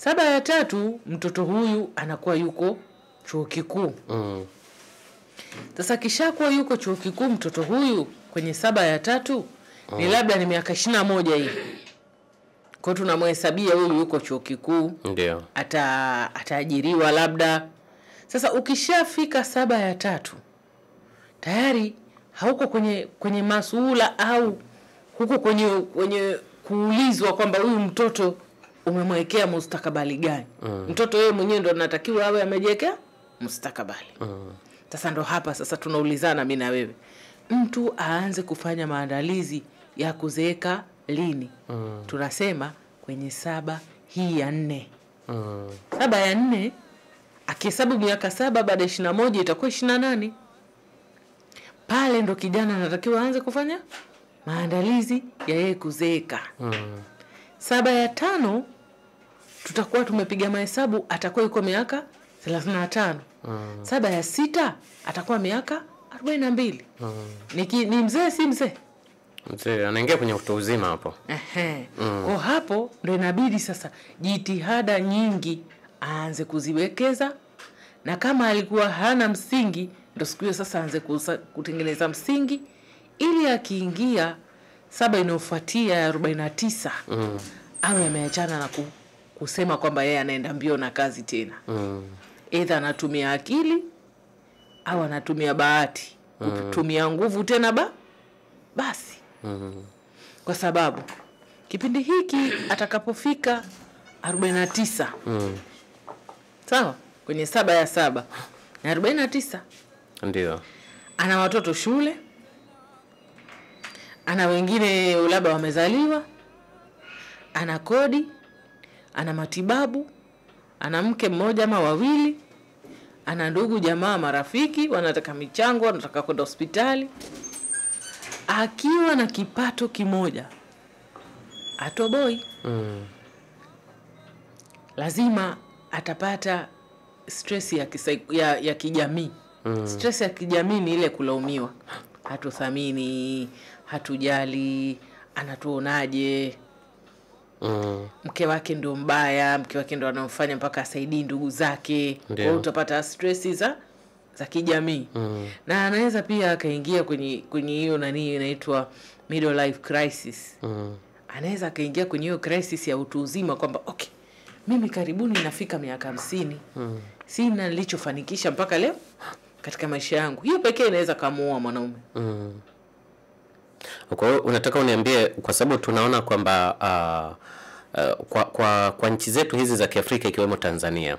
7 ya 3 mtoto huyu anakuwa yuko chuo kikuu. Sasa kishakuwa yuko chuo kikuu mtoto huyu kwenye 7 ya 3 ni labda ni miaka 21 hivi. Kwa tunamhesabia huyu yuko chuo kikuu. Ndio. Ataajiriwa labda. Sasa ukishafika 7 ya 3 tayari hauko kwenye masuala au huko kwenye kuulizwa kwamba huyu mtoto umemwekea mustakabali gani. Mtoto yeye mwenyewe ndo anatakiwa awe amejiwekea mustakabali. Sasa ndo hapa sasa tunaulizana mimi na wewe. Mtu aanze kufanya maandalizi ya kuzeeka lini? Tunasema kwenye 7 hii ya 4. 7 ya 4 akihesabu miaka 7 baada ya 21 itakuwa 28. Pale ndo kijana anatakiwa aanze kufanya maandalizi ya yeye kuzeeka. 7 ya 5 tutakuwa tumepiga mahesabu atakuwa yuko miaka 35. 7 ya 6 atakuwa miaka 42. Ni mzee si mzee? Mzee anaingia kwenye utu uzima hapo. Kwa hapo ndo inabidi sasa jitihada nyingi aanze kuziwekeza, na kama alikuwa hana msingi ndo siku hiyo sasa aanze kutengeneza msingi ili akiingia 7 inayofuatia ya 49 awe ameachana na kusema kwamba yeye anaenda mbio na kazi tena. Either anatumia akili au anatumia bahati. Kutumia nguvu tena basi. Kwa sababu kipindi hiki atakapofika 49 sawa kwenye 7 ya 7 na 49 ndio ana watoto shule, ana wengine labda wamezaliwa, ana kodi, ana matibabu, ana mke mmoja ama wawili, ana ndugu jamaa marafiki wanataka michango, wanataka kwenda hospitali. Akiwa na kipato kimoja atoboi. Lazima atapata stress ya kijamii. Stress ya kijamii ni ile kulaumiwa. Hatuthamini, hatujali, anatuonaje. Mke wake ndio mbaya, mke wake ndio anamfanya mpaka asaidie ndugu zake. Kwa hiyo utapata stress za kijamii. Na anaweza pia akaingia kwenye hiyo nani inaitwa middle life crisis. Anaweza akaingia kwenye hiyo crisis ya utu uzima kwamba okay, mimi karibuni nafika miaka 50. Sina nilichofanikisha mpaka leo katika maisha yangu. Hiyo pekee inaweza kumuua mwanaume. Kwa hiyo unataka uniambie, kwa sababu tunaona kwamba kwa nchi zetu hizi za Kiafrika ikiwemo Tanzania,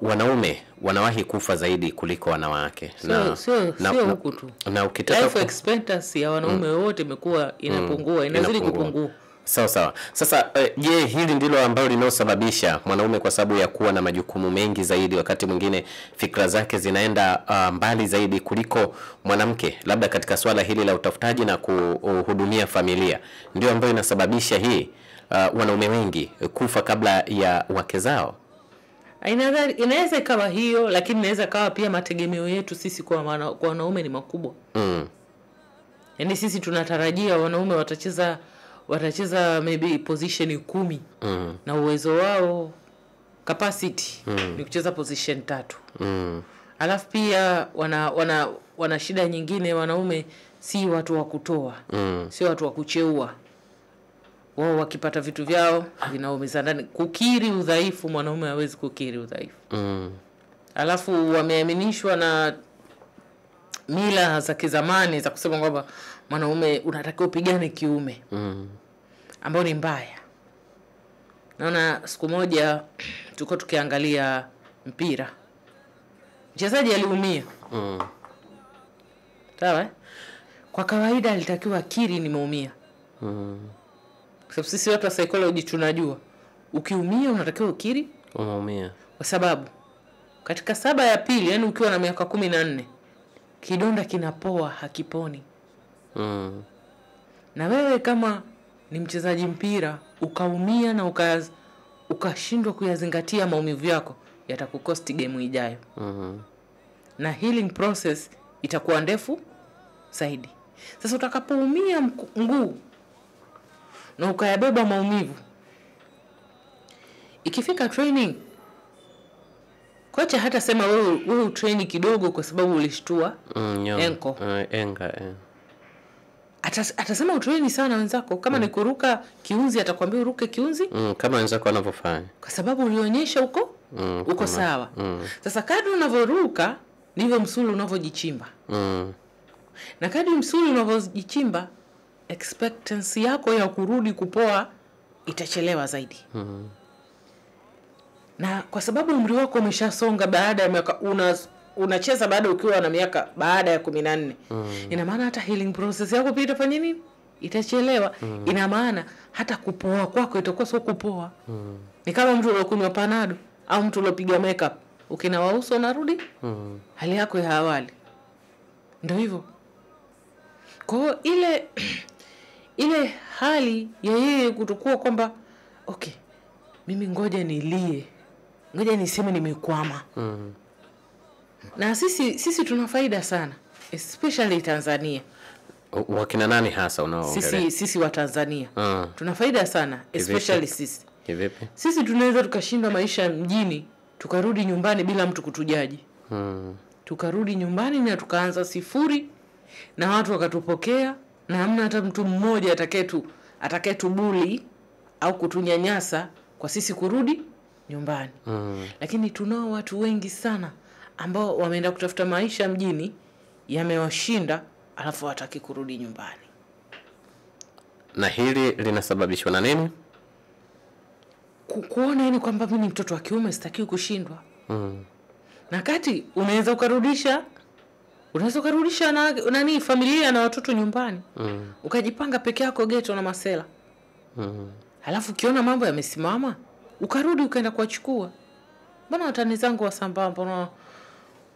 wanaume wanawahi kufa zaidi kuliko wanawake. Sio huku tu. Na ukitaka life expectancy ya wanaume wote imekuwa inapungua, inazidi kupungua. Sawa. Sasa je, hili ndilo ambalo linalosababisha mwanaume, kwa sababu ya kuwa na majukumu mengi zaidi, wakati mwingine fikra zake zinaenda mbali zaidi kuliko mwanamke, labda katika swala hili la utafutaji na kuhudumia familia, ndio ambayo inasababisha hii wanaume wengi kufa kabla ya wake zao? Inaweza ikawa hiyo, lakini inaweza kawa pia mategemeo yetu sisi kwa wanaume ni makubwa. Yaani sisi tunatarajia wanaume watacheza maybe position 10. Na uwezo wao capacity ni kucheza position 3. Alafu pia wana shida nyingine. Wanaume si watu wa kutoa, si watu wa kucheua. Wao wakipata vitu vyao vinaumiza ndani. Kukiri udhaifu, mwanaume hawezi kukiri udhaifu. Alafu wameaminishwa na mila za kizamani za kusema kwamba mwanaume unatakiwa upigane kiume, ambao ni mbaya. Naona siku moja tulikuwa tukiangalia mpira, mchezaji aliumia. Sawa? Kwa kawaida alitakiwa akiri nimeumia. Kwa sababu sisi watu wa psychology tunajua ukiumia unatakiwa ukiri umeumia. Kwa sababu katika 7 ya pili, yani ukiwa na miaka 14, kidonda kinapoa, hakiponi. Na wewe kama ni mchezaji mpira ukaumia na ukashindwa kuyazingatia maumivu yako, yatakukosti game ijayo. Na healing process itakuwa ndefu zaidi. Sasa utakapoumia mguu na ukayabeba maumivu, Ikifika training, kocha hata sema wewe train kidogo kwa sababu ulishtua enko. Atasema utrain sana wenzako. Kama ni kuruka kiunzi atakwambia uruke kiunzi kama wenzako wanavyofanya, kwa sababu ulionyesha uko sawa. Sasa kadri unavyoruka ndivyo msuli unavyojichimba. Na kadri msuli unavyojichimba, expectancy yako ya kurudi kupoa itachelewa zaidi. Na kwa sababu umri wako umeshasonga, baada ya miaka unacheza baada ukiwa na miaka baada ya 14, ina maana hata healing process yako pia itafanya nini? Itachelewa. Ina maana hata kupoa kwako itakuwa sio kupoa. Ni kama mtu aliyokunywa panado au mtu aliyopiga makeup, ukinawa uso unarudi hali yako ya awali. Ndio hivyo. Kwa hiyo ile hali ya yeye kutokuwa kwamba okay, mimi ngoja nilie, ngoja niseme nimekwama. Na sisi tuna faida sana, especially Tanzania. Wakina nani hasa unaoongelea? Sisi wa Tanzania tuna faida sana, especially sisi. Kivipi? Sisi tunaweza tukashinda maisha mjini, tukarudi nyumbani bila mtu kutujaji. Tukarudi nyumbani na tukaanza sifuri, na watu wakatupokea, na hamna hata mtu mmoja atakayetubuli au kutunyanyasa kwa sisi kurudi nyumbani. Lakini tunao watu wengi sana ambao wameenda kutafuta maisha mjini, yamewashinda, alafu hataki kurudi nyumbani. Na hili linasababishwa na nini? Kuona yani kwamba mimi ni mtoto wa kiume sitakiwi kushindwa. Na kati unaweza ukarudisha nani familia na watoto nyumbani. Ukajipanga peke yako ghetto na masela. Halafu ukiona mambo yamesimama, ukarudi ukaenda kuachukua. Bwana watani zangu wa sambamba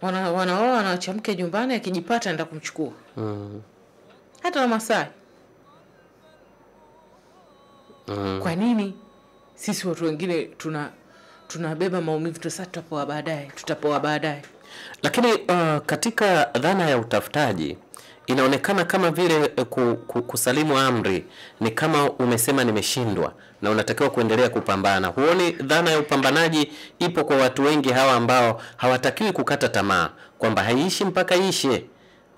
wanaoa wanachamke nyumbani, akijipata anaenda kumchukua. Hata na Masai. Kwa nini sisi watu wengine tunabeba maumivu tutapoa baadaye? Lakini katika dhana ya utafutaji inaonekana kama vile kusalimu amri ni kama umesema nimeshindwa na unatakiwa kuendelea kupambana. Huoni dhana ya upambanaji ipo kwa watu wengi hawa ambao hawatakiwi kukata tamaa, kwamba haiishi mpaka ishe?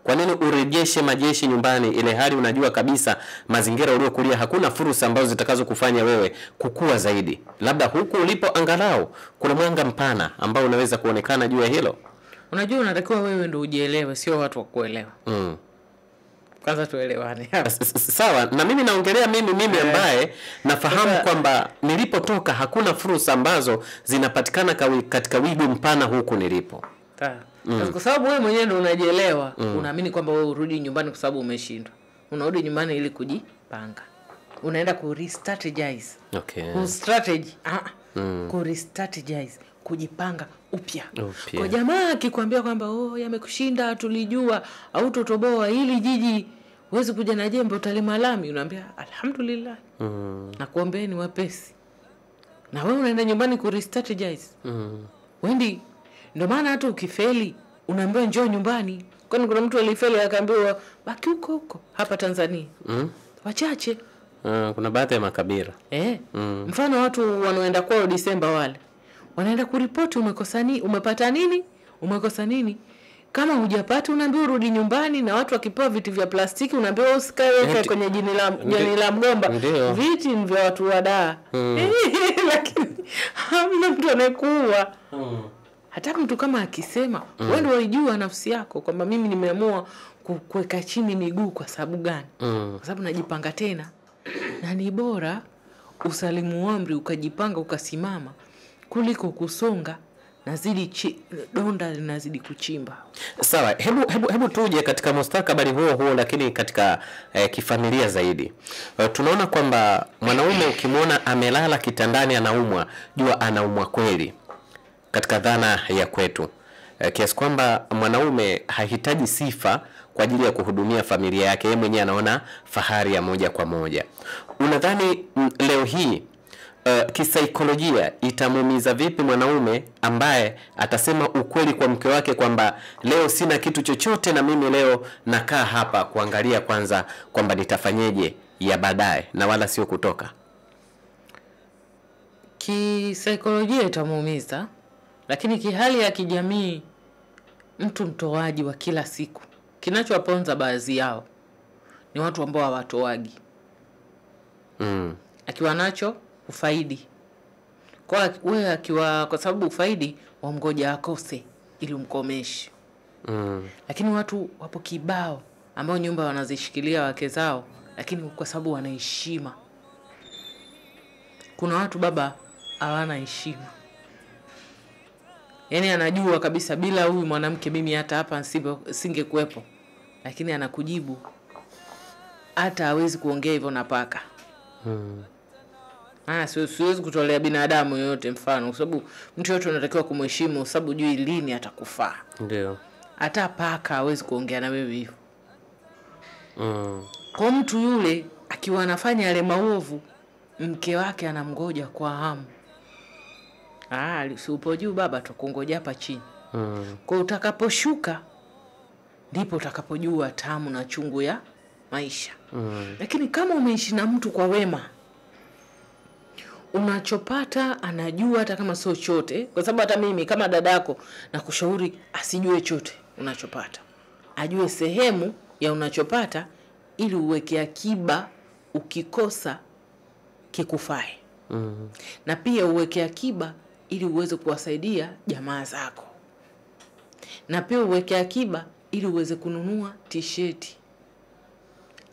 Kwa nini urejeshe majeshi nyumbani ile hali unajua kabisa mazingira uliokulia hakuna fursa ambazo zitakazo kufanya wewe kukua zaidi? Labda huku ulipo angalau kuna mwanga mpana ambao unaweza kuonekana juu ya hilo. Unajua unatakiwa wewe ndio ujielewe, sio watu wa kuelewa. Kwanza tuelewane. Sawa, na mimi naongelea mimi ambaye nafahamu kwamba nilipotoka hakuna fursa ambazo zinapatikana katika wigo mpana huku nilipo. Kwa sababu wewe mwenyewe ndio unajielewa, unaamini kwamba wewe urudi nyumbani kwa sababu umeshindwa. Unarudi nyumbani ili kujipanga. Unaenda ku re-strategize. Ku re-strategize, kujipanga upya. Kwa jamaa akikwambia kwamba yamekushinda, tulijua au totoboa hili jiji, uweze kuja na jembe utalima lami, unaambia alhamdulillah. Na kuombeeni wapesi. Na wewe unaenda nyumbani ku re-strategize. Wendi ndio maana hata ukifeli unaambiwa njoo nyumbani. Kwani kuna mtu alifeli akaambiwa baki huko hapa Tanzania? Wachache. Kuna baadhi ya makabila. Mfano watu wanaoenda kwao Disemba wale. Wanaenda kuripoti umepata nini? Umekosa nini? Kama hujapata unaambiwa urudi nyumbani, na watu wakipewa viti vya plastiki unaambiwa usikae kwenye jini la mgomba. Viti ni vya watu wadaa. Lakini hamna mtu anayekuwa. Hata mtu kama akisema, wewe ndio unajua nafsi yako kwamba mimi nimeamua kuweka chini miguu kwa sababu gani? Kwa sababu najipanga tena. Na ni bora usalimu amri ukajipanga ukasimama kuliko kusonga na donda linazidi kuchimba. Sawa, hebu tuje katika mustakabali huo lakini katika kifamilia zaidi. Tunaona kwamba mwanaume ukimwona amelala kitandani anaumwa, jua anaumwa kweli. Katika dhana ya kwetu, kiasi kwamba mwanaume hahitaji sifa kwa ajili ya kuhudumia familia yake, yeye mwenyewe anaona fahari ya moja kwa moja. Unadhani leo hii kisaikolojia itamuumiza vipi mwanaume ambaye atasema ukweli kwa mke wake kwamba leo sina kitu chochote na mimi leo nakaa hapa kuangalia kwanza kwamba nitafanyeje ya baadaye na wala sio kutoka? Kisaikolojia itamuumiza, lakini kihali ya kijamii, mtu mtoaji wa kila siku, kinachowaponza baadhi yao ni watu ambao hawatoagi. Akiwa nacho ufaidi. Kwa wewe akiwa, kwa sababu ufaidi wamgoja akose ili umkomeshe. Lakini watu wapo kibao ambao nyumba wanazishikilia wake zao, lakini kwa sababu wana heshima. Kuna watu baba hawana heshima. Yaani anajua kabisa bila huyu mwanamke mimi hata hapa singekuepo. Lakini anakujibu hata hawezi kuongea hivyo na paka. Siwezi kutolea binadamu yoyote mfano, kwa sababu mtu yote anatakiwa kumheshimu, sababu jui lini atakufaa. Ndio. Hata paka hawezi kuongea na wewe hivyo. Kwa mtu yule akiwa anafanya yale maovu, mke wake anamgoja kwa hamu. Si upo juu baba, tukungoja hapa chini. Kwa utakaposhuka ndipo utakapojua tamu na chungu ya maisha. Lakini kama umeishi na mtu kwa wema, unachopata anajua hata kama sio chote, kwa sababu hata mimi kama dadako na kushauri asijue chote unachopata. Ajue sehemu ya unachopata ili uweke akiba ukikosa kikufae. Na pia uweke akiba ili uweze kuwasaidia jamaa zako. Na pia uweke akiba ili uweze kununua t-shirt.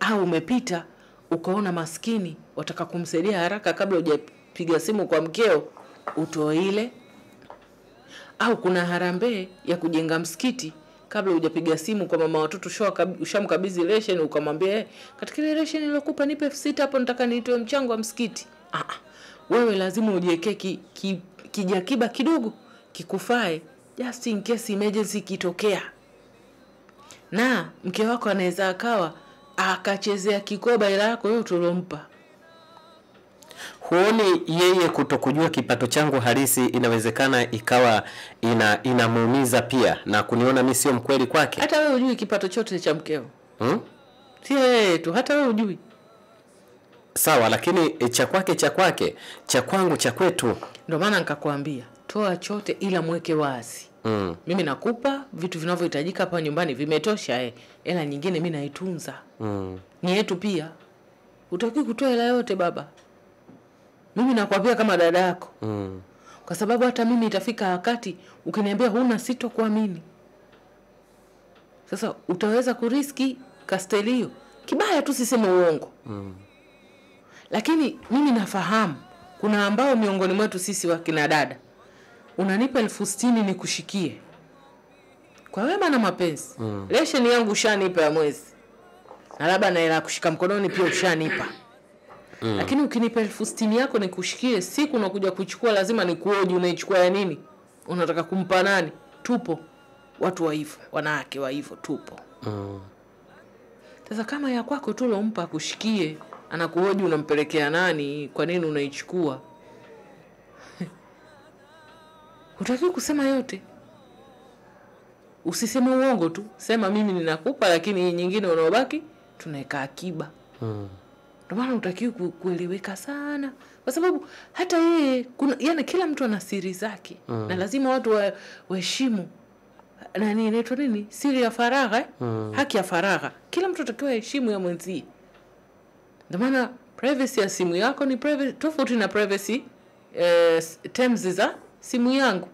Au umepita ukaona maskini wataka kumsaidia haraka kabla hujapiga simu kwa mkeo, utoe ile. Au kuna harambee ya kujenga msikiti, kabla hujapiga simu kwa mama watoto ushamkabidhi ration, ukamwambia katika ile ration nilokupa nipe 6 hapo nataka niitoe mchango wa msikiti. Wewe lazima ujiweke kijakiba kidogo kikufae just in case emergency kitokea. Na mke wako anaweza akawa akachezea kikoba ila yako yote ulompa. Huoni yeye kutokujua kipato changu halisi inawezekana ikawa inamuumiza pia na kuniona mimi sio mkweli kwake? Hata wewe hujui kipato chote cha mkeo. Sio yeye tu, hata wewe hujui. Sawa, lakini cha kwake, cha kwangu cha kwetu. Ndio maana nikakwambia, toa chote ila mweke wazi. Mimi nakupa vitu vinavyohitajika hapa nyumbani vimetosha, hela nyingine mimi naitunza. Ni yetu pia. Hutaki kutoa hela yote baba. Mimi nakwambia kama dada yako. Kwa sababu hata mimi itafika wakati ukiniambia huna sitokuamini. Sasa utaweza kuriski kastelio. Kibaya tu siseme uongo. Lakini mimi nafahamu kuna ambao miongoni mwetu sisi wa kina dada, unanipa 60,000 nikushikie kwa wema na mapenzi. Ration yangu ushanipa ya mwezi, na labda na hela kushika mkononi pia ushanipa. Lakini ukinipa 60,000 yako nikushikie, siku unakuja kuchukua lazima nikuoje unaichukua ya nini? Unataka kumpa nani? Tupo watu wa hivyo, wanawake wa hivyo tupo. Sasa kama ya kwako tu lompa kushikie, anakuhoji unampelekea nani, kwa nini unaichukua? Hutaki kusema yote. Usiseme uongo tu. Sema mimi ninakupa lakini nyingine unaobaki tunaweka akiba. Ndio maana hutaki kueleweka sana. Kwa sababu hata yeye yani kila mtu ana siri zake. Na lazima watu waheshimu nani inaitwa nini? Siri ya faragha, haki ya faragha. Kila mtu atakiwa heshima ya mwenzie. Ndio maana privacy ya simu yako ni privacy tofauti na privacy terms za simu yangu.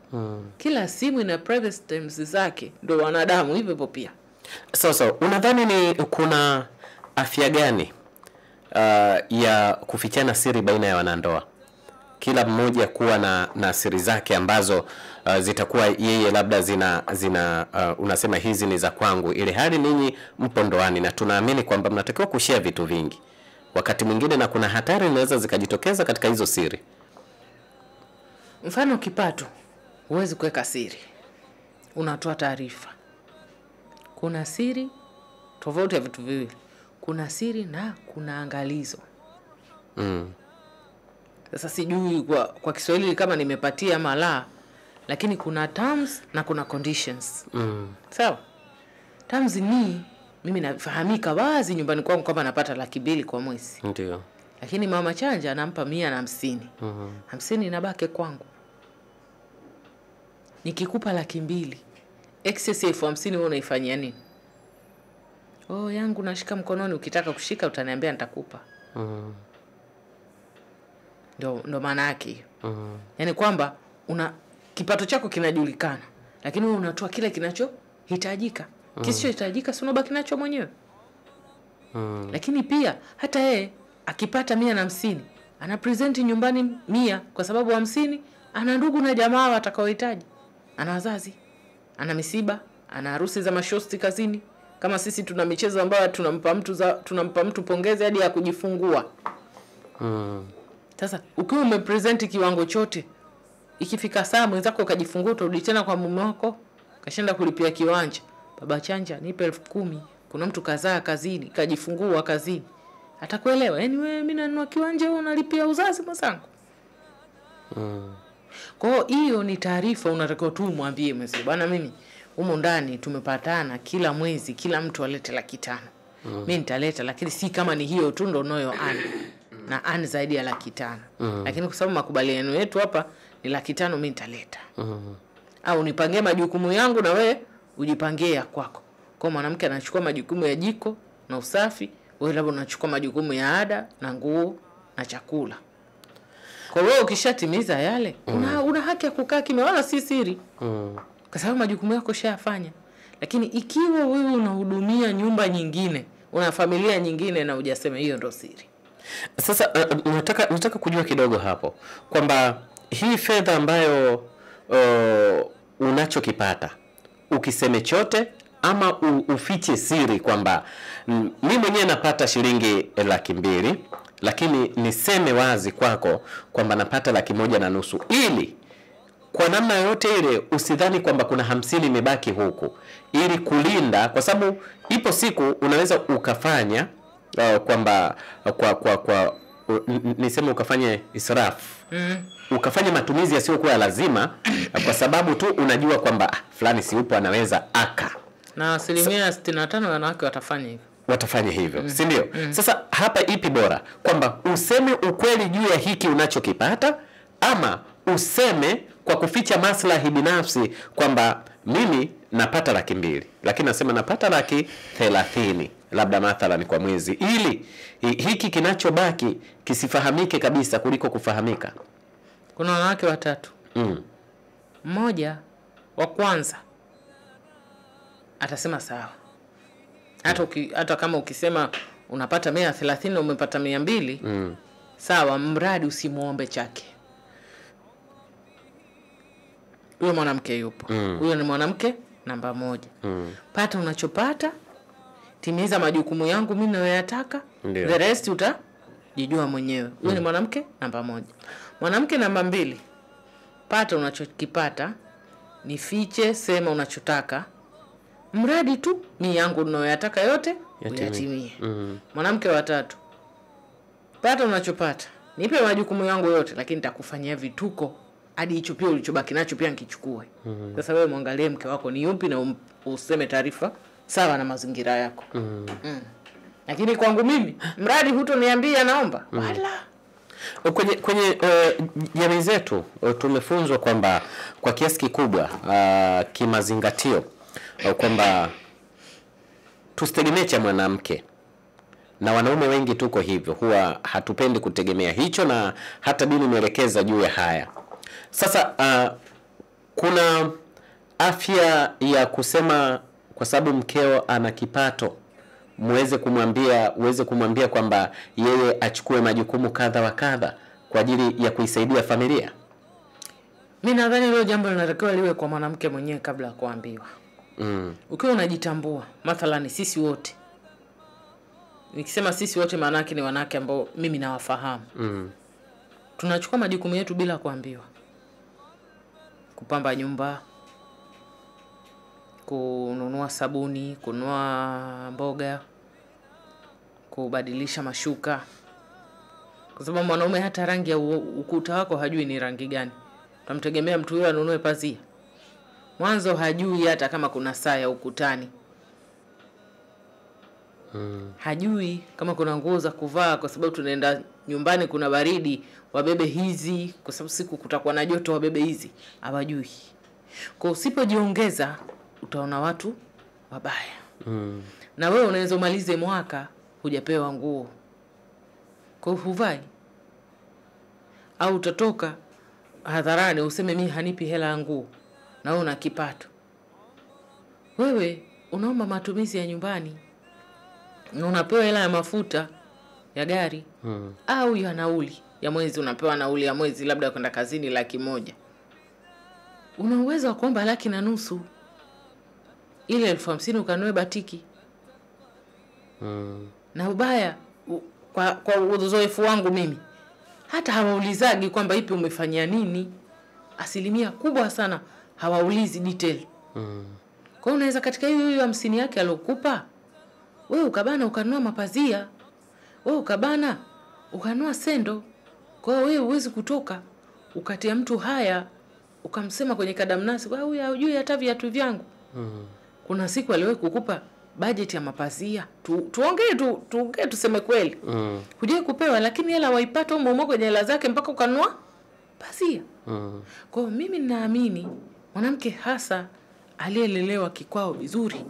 Kila simu ina privacy terms zake, ndio wanadamu hivyo pia. Sasa unadhani ni kuna afya gani ya kufichana siri baina ya wanandoa? Kila mmoja kuwa na siri zake ambazo zitakuwa yeye labda zina unasema hizi ni za kwangu, ile hali ninyi mpo ndoani na tunaamini kwamba mnatakiwa kushare vitu vingi. Wakati mwingine na kuna hatari inaweza zikajitokeza katika hizo siri. Mfano kipato, huwezi kuweka siri. Unatoa taarifa. Kuna siri tofauti ya vitu viwili. Kuna siri na kuna angalizo. Sasa sijui kwa Kiswahili kama nimepatia ama la, lakini kuna terms na kuna conditions. Sawa? Terms ni mimi nafahamika wazi nyumbani kwangu kama napata 200,000 kwa mwezi. Ndio. Lakini mama chanja anampa 150. 50 inabaki kwangu. Nikikupa 200,000, excess 50,000 wewe unaifanyia nini? Oh, yangu nashika mkononi, ukitaka kushika utaniambia nitakupa. Ndo maana yake. Yaani kwamba kipato chako kinajulikana, lakini wewe unatoa kile kinachohitajika. Kisichohitajika si unabaki nacho mwenyewe. Lakini pia hata yeye akipata 150, ana present nyumbani 100 kwa sababu 50 ana ndugu na jamaa watakaohitaji. Ana wazazi, ana misiba, ana harusi za mashosti kazini. Kama sisi tuna michezo ambayo tunampa mtu pongezi hadi ya kujifungua. Sasa ukiwa umepresent kiwango chote, ikifika saa mwenzako ukajifungua, urudi tena kwa mume wako, kashinda kulipia kiwanja. Baba chanja, nipe 10,000. Kuna mtu kazaa kazini, kajifungua kazini. Atakuelewa. Yaani wewe, mimi nanunua kiwanja, wewe unalipia uzazi mwanangu. Kwa hiyo ni taarifa unatakiwa tu mwambie mzee, bwana mimi humo ndani tumepatana kila mwezi kila mtu alete 500,000. Mimi nitaleta, lakini si kama ni hiyo tu ndo noyo na zaidi ya 500,000. Lakini kwa sababu makubaliano yetu hapa ni 500,000 mimi nitaleta. Au nipangie majukumu yangu na wewe ujipangie ya kwako. Kwa mwanamke anachukua majukumu ya jiko na usafi, wewe labda unachukua majukumu ya ada na nguo na chakula. Kwa hiyo ukishatimiza yale, una haki ya kukaa kimya, wala si siri. Kwa sababu majukumu yako ushayafanya. Lakini ikiwa wewe unahudumia nyumba nyingine, una familia nyingine na hujasema, hiyo ndo siri. Sasa nataka kujua kidogo hapo kwamba hii fedha ambayo unachokipata ukiseme chote ama ufiche siri kwamba mimi mwenyewe napata shilingi 200,000, lakini niseme wazi kwako kwamba napata 150,000, ili kwa namna yote ile usidhani kwamba kuna 50 imebaki huku, ili kulinda, kwa sababu ipo siku unaweza ukafanya kwamba niseme ukafanye israfu. Ukafanya matumizi yasiyokuwa lazima kwa sababu tu unajua kwamba fulani si upo anaweza na 65% wanawake watafanya hivyo, si ndio? Sasa hapa ipi bora, kwamba useme ukweli juu ya hiki unachokipata, ama useme kwa kuficha maslahi binafsi kwamba mimi napata 200,000 lakini nasema napata 30,000 labda mathalan kwa mwezi, ili hiki kinachobaki kisifahamike kabisa kuliko kufahamika. Kuna wanawake 3. Mmoja wa kwanza atasema sawa. Hata kama ukisema unapata 130 na umepata 200, sawa, mradi usimuombe chake. Huyo mwanamke yupo. Huyo ni mwanamke namba 1. Pata unachopata, timiza majukumu yangu mimi ninayoyataka, the rest utajijua mwenyewe. Huyo ni mwanamke namba 1. Mwanamke namba 2, pata unachokipata, nifiche, sema unachotaka, mradi tu mimi yangu ninayoyataka yote uyatimie. Mwanamke wa 3, pata unachopata, nipe majukumu yangu yote, lakini nitakufanyia vituko hadi hicho pia ulichobaki nacho pia nikichukue. Sasa wewe muangalie mke wako ni yupi na useme taarifa sawa na mazingira yako. Lakini kwangu mimi, mradi hutoniambia naomba, wala. Kwenye jamii zetu tumefunzwa kwamba kwa kiasi kikubwa kimazingatio kwamba tusitegemee cha mwanamke, na wanaume wengi tuko hivyo, huwa hatupendi kutegemea hicho, na hata dini imeelekeza juu ya haya. Sasa kuna afya ya kusema kwa sababu mkeo ana kipato uweze kumwambia kwamba yeye achukue majukumu kadha wa kadha kwa ajili ya kuisaidia familia. Mimi nadhani hilo jambo linatakiwa liwe kwa mwanamke mwenyewe kabla ya kuambiwa. Ukiwa unajitambua, mathalan sisi wote. Nikisema sisi wote maana yake ni wanawake ambao mimi nawafahamu. Tunachukua majukumu yetu bila kuambiwa. Kupamba nyumba, kununua sabuni, kununua mboga, kubadilisha mashuka. Kwa sababu mwanaume hata rangi ya ukuta wako hajui ni rangi gani. Utamtegemea mtu yule anunue pazia? Mwanzo hajui hata kama kuna saa ya ukutani. Hajui kama kuna nguo za kuvaa kwa sababu tunaenda nyumbani kuna baridi wabebe hizi, kwa sababu siku kutakuwa na joto wabebe hizi, hawajui. Kwa usipojiongeza utaona watu wabaya. Na wewe unaweza umalize mwaka hujapewa nguo, kwa huvai, au utatoka hadharani useme mimi hanipi hela ya nguo na wewe una kipato. Wewe unaomba matumizi ya nyumbani na unapewa hela ya mafuta ya gari au ya nauli ya mwezi, unapewa nauli ya mwezi labda kwenda kazini 100,000. Una uwezo wa kuomba 1,500,000 ile 50,000 ukanunue batiki. Na ubaya kwa uzoefu wangu mimi, hata hawaulizagi kwamba ipi umefanyia nini. Asilimia kubwa sana hawaulizi detail. Kwa unaweza katika hiyo 50 yake alokupa, wewe ukabana ukanunua mapazia, wewe ukabana ukanunua sendo. Kwa wewe huwezi kutoka ukatia mtu haya ukamsema kwenye kadamnasi, wewe hujui hata viatu vyangu. Kuna siku aliwahi kukupa budget ya mapazia. Tuongee tuseme kweli. Hujai kupewa, lakini hela waipata umo kwenye hela zake mpaka ukanunua pazia. Kwa mimi ninaamini mwanamke hasa aliyelelewa kikwao vizuri,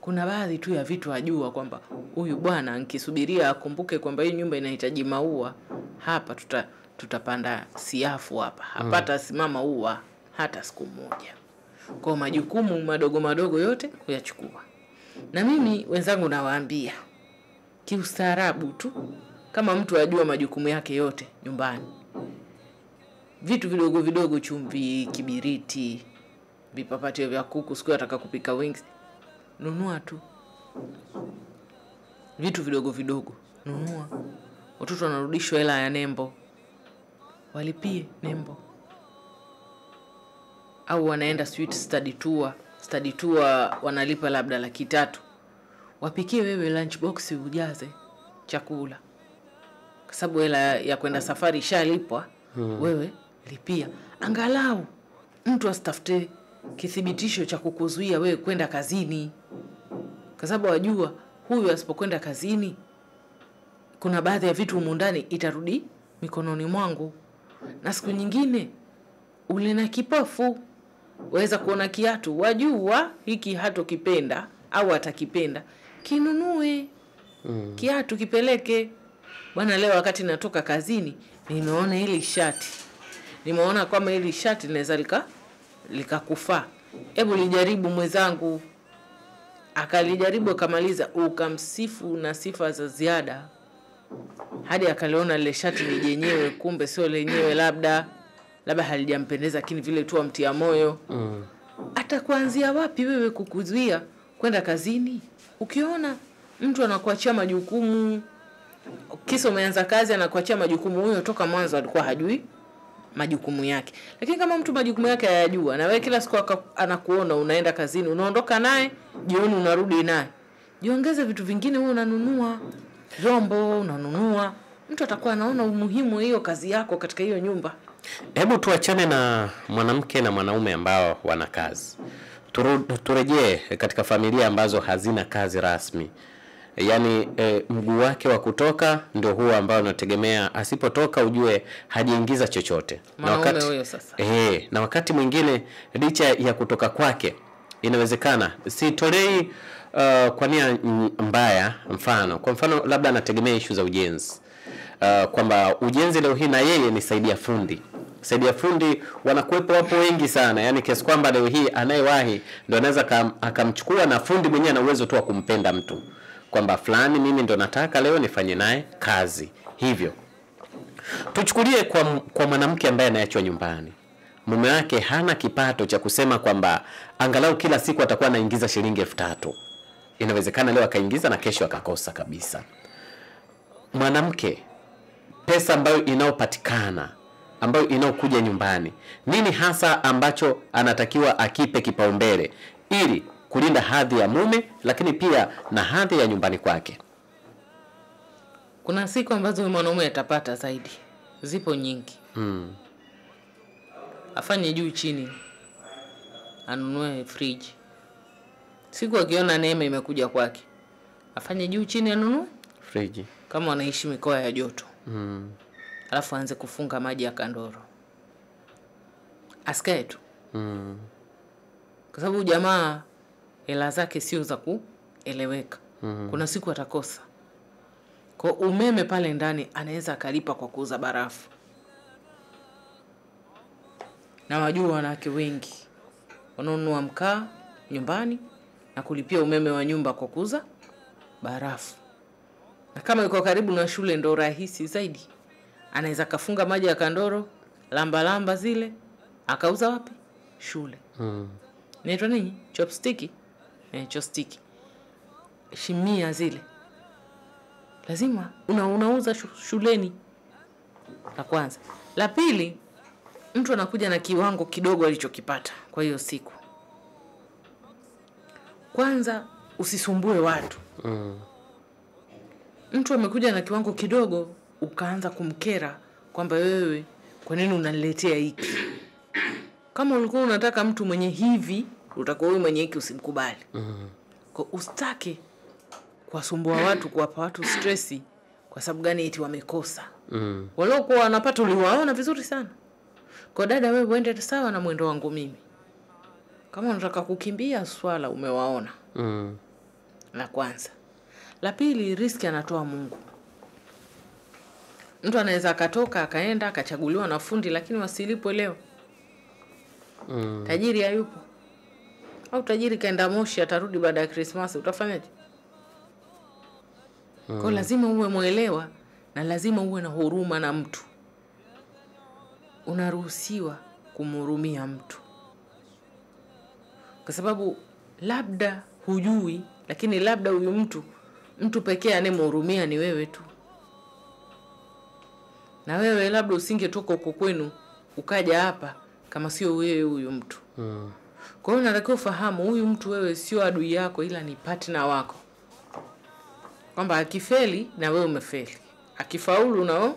kuna baadhi tu ya vitu ajua kwamba huyu bwana nikisubiria akumbuke kwamba hii nyumba inahitaji maua, hapa tutapanda siafu hapa. Hapata simama ua hata siku moja. Kwa majukumu madogo madogo yote kuyachukua. Na mimi wenzangu nawaambia kiustaarabu tu, kama mtu ajua majukumu yake yote nyumbani, vitu vidogo vidogo, chumvi, kibiriti, vipapatio vya kuku, siku ataka kupika wings, nunua tu. Vitu vidogo vidogo nunua. Watoto wanarudishwa hela ya nembo, walipie nembo. Au wanaenda study tour wanalipa labda 300,000, wapikie wewe lunch box ujaze chakula, kwa sababu hela ya kwenda safari shalipwa. Wewe lipia, angalau mtu asitafute kithibitisho cha kukuzuia wewe kwenda kazini, kwa sababu wajua huyu asipokwenda kazini kuna baadhi ya vitu humu ndani itarudi mikononi mwangu. Na siku nyingine ule na kipofu, waweza kuona kiatu, wajua hiki hatokipenda au atakipenda, kinunue kiatu kipeleke. Bwana, leo wakati natoka kazini nimeona hili shati, nimeona kwamba hili shati linaweza likakufaa, hebu lijaribu mwenzangu. Akalijaribu akamaliza, ukamsifu na sifa za ziada hadi akaliona lile shati ni jenyewe, kumbe sio lenyewe, labda halijampendeza, lakini vile tu amtia moyo. Atakuanzia wapi wewe kukuzuia kwenda kazini? Ukiona mtu anakuachia majukumu, kisa umeanza kazi anakuachia majukumu, huyo toka mwanzo alikuwa hajui majukumu yake. Lakini kama mtu majukumu yake hayajua, na wewe kila siku anakuona unaenda kazini, unaondoka naye, jioni unarudi naye, jiongeze vitu vingine. Wewe unanunua vyombo, unanunua, mtu atakuwa anaona umuhimu hiyo kazi yako katika hiyo nyumba. Hebu tuachane na mwanamke na mwanaume ambao wana kazi, turejee katika familia ambazo hazina kazi rasmi. Yaani mguu wake wa kutoka ndio huo ambao unategemea, asipotoka ujue hajiingiza chochote. Na wakati huyo sasa. Na wakati mwingine licha ya kutoka kwake inawezekana sitolei kwa nia mbaya, kwa mfano labda anategemea issue za ujenzi. Kwamba ujenzi leo hii na yeye ni saidia fundi wanakuepo wapo wengi sana, yani kiasi kwamba leo hii anayewahi ndio anaweza akamchukua, na fundi mwenyewe ana uwezo tu wa kumpenda mtu kwamba fulani mimi ndo nataka leo nifanye naye kazi. Hivyo tuchukulie kwa mwanamke ambaye anaachwa nyumbani, mume wake hana kipato cha kusema kwamba angalau kila siku atakuwa anaingiza shilingi 3,000. Inawezekana leo akaingiza na kesho akakosa kabisa. Mwanamke, pesa ambayo inayopatikana, ambayo inayokuja nyumbani, nini hasa ambacho anatakiwa akipe kipaumbele ili kulinda hadhi ya mume, lakini pia na hadhi ya nyumbani kwake? Kuna siku ambazo mwanaume atapata zaidi, zipo nyingi. Afanye juu chini, anunue fridge. Siku akiona neema imekuja kwake, afanye juu chini anunue fridge. Kama wanaishi mikoa ya joto, Alafu aanze kufunga maji ya kandoro. Asikae tu. Kwa sababu jamaa hela zake sio za kueleweka. Kuna siku atakosa. Kwa umeme pale ndani anaweza akalipa kwa kuuza barafu. Na wajua wanawake wengi wananunua mkaa nyumbani na kulipia umeme wa nyumba kwa kuuza barafu. Na kama yuko karibu na shule ndo rahisi zaidi. Anaweza kafunga maji ya kandoro, lamba zile, akauza wapi? Shule. Inaitwa nini? Chopstick. Chopstick. Shimia zile. Lazima unauza shuleni. La kwanza. La pili, mtu anakuja na kiwango kidogo alichokipata kwa hiyo siku. Kwanza usisumbue watu. Mtu amekuja na kiwango kidogo ukaanza kumkera kwamba wewe kwa nini unaniletea hiki? Kama ulikuwa unataka mtu mwenye hivi, utakuwa wewe mwenye hiki usimkubali. Kwa usitake kuwasumbua watu, kuwapa watu stressi kwa sababu gani eti wamekosa. Waliokuwa wanapata uliwaona vizuri sana. Kwa dada wewe uende sawa na mwendo wangu mimi. Kama unataka kukimbia swala umewaona. La kwanza. La pili, riski anatoa Mungu. Mtu anaweza akatoka akaenda akachaguliwa na fundi lakini wasilipwe leo. Tajiri hayupo. Au tajiri kaenda Moshi atarudi baada ya Christmas, utafanyaje? Kwa lazima uwe muelewa na lazima uwe na huruma na mtu. Unaruhusiwa kumhurumia mtu. Kwa sababu labda hujui, lakini labda huyu mtu pekee anemhurumia ni wewe tu. Na wewe labda usingetoka huko kwenu ukaja hapa kama sio wewe huyu mtu. Kwa hiyo unatakiwa ufahamu huyu mtu wewe sio adui yako ila ni partner wako. Kwamba akifeli na wewe umefeli. Akifaulu nao.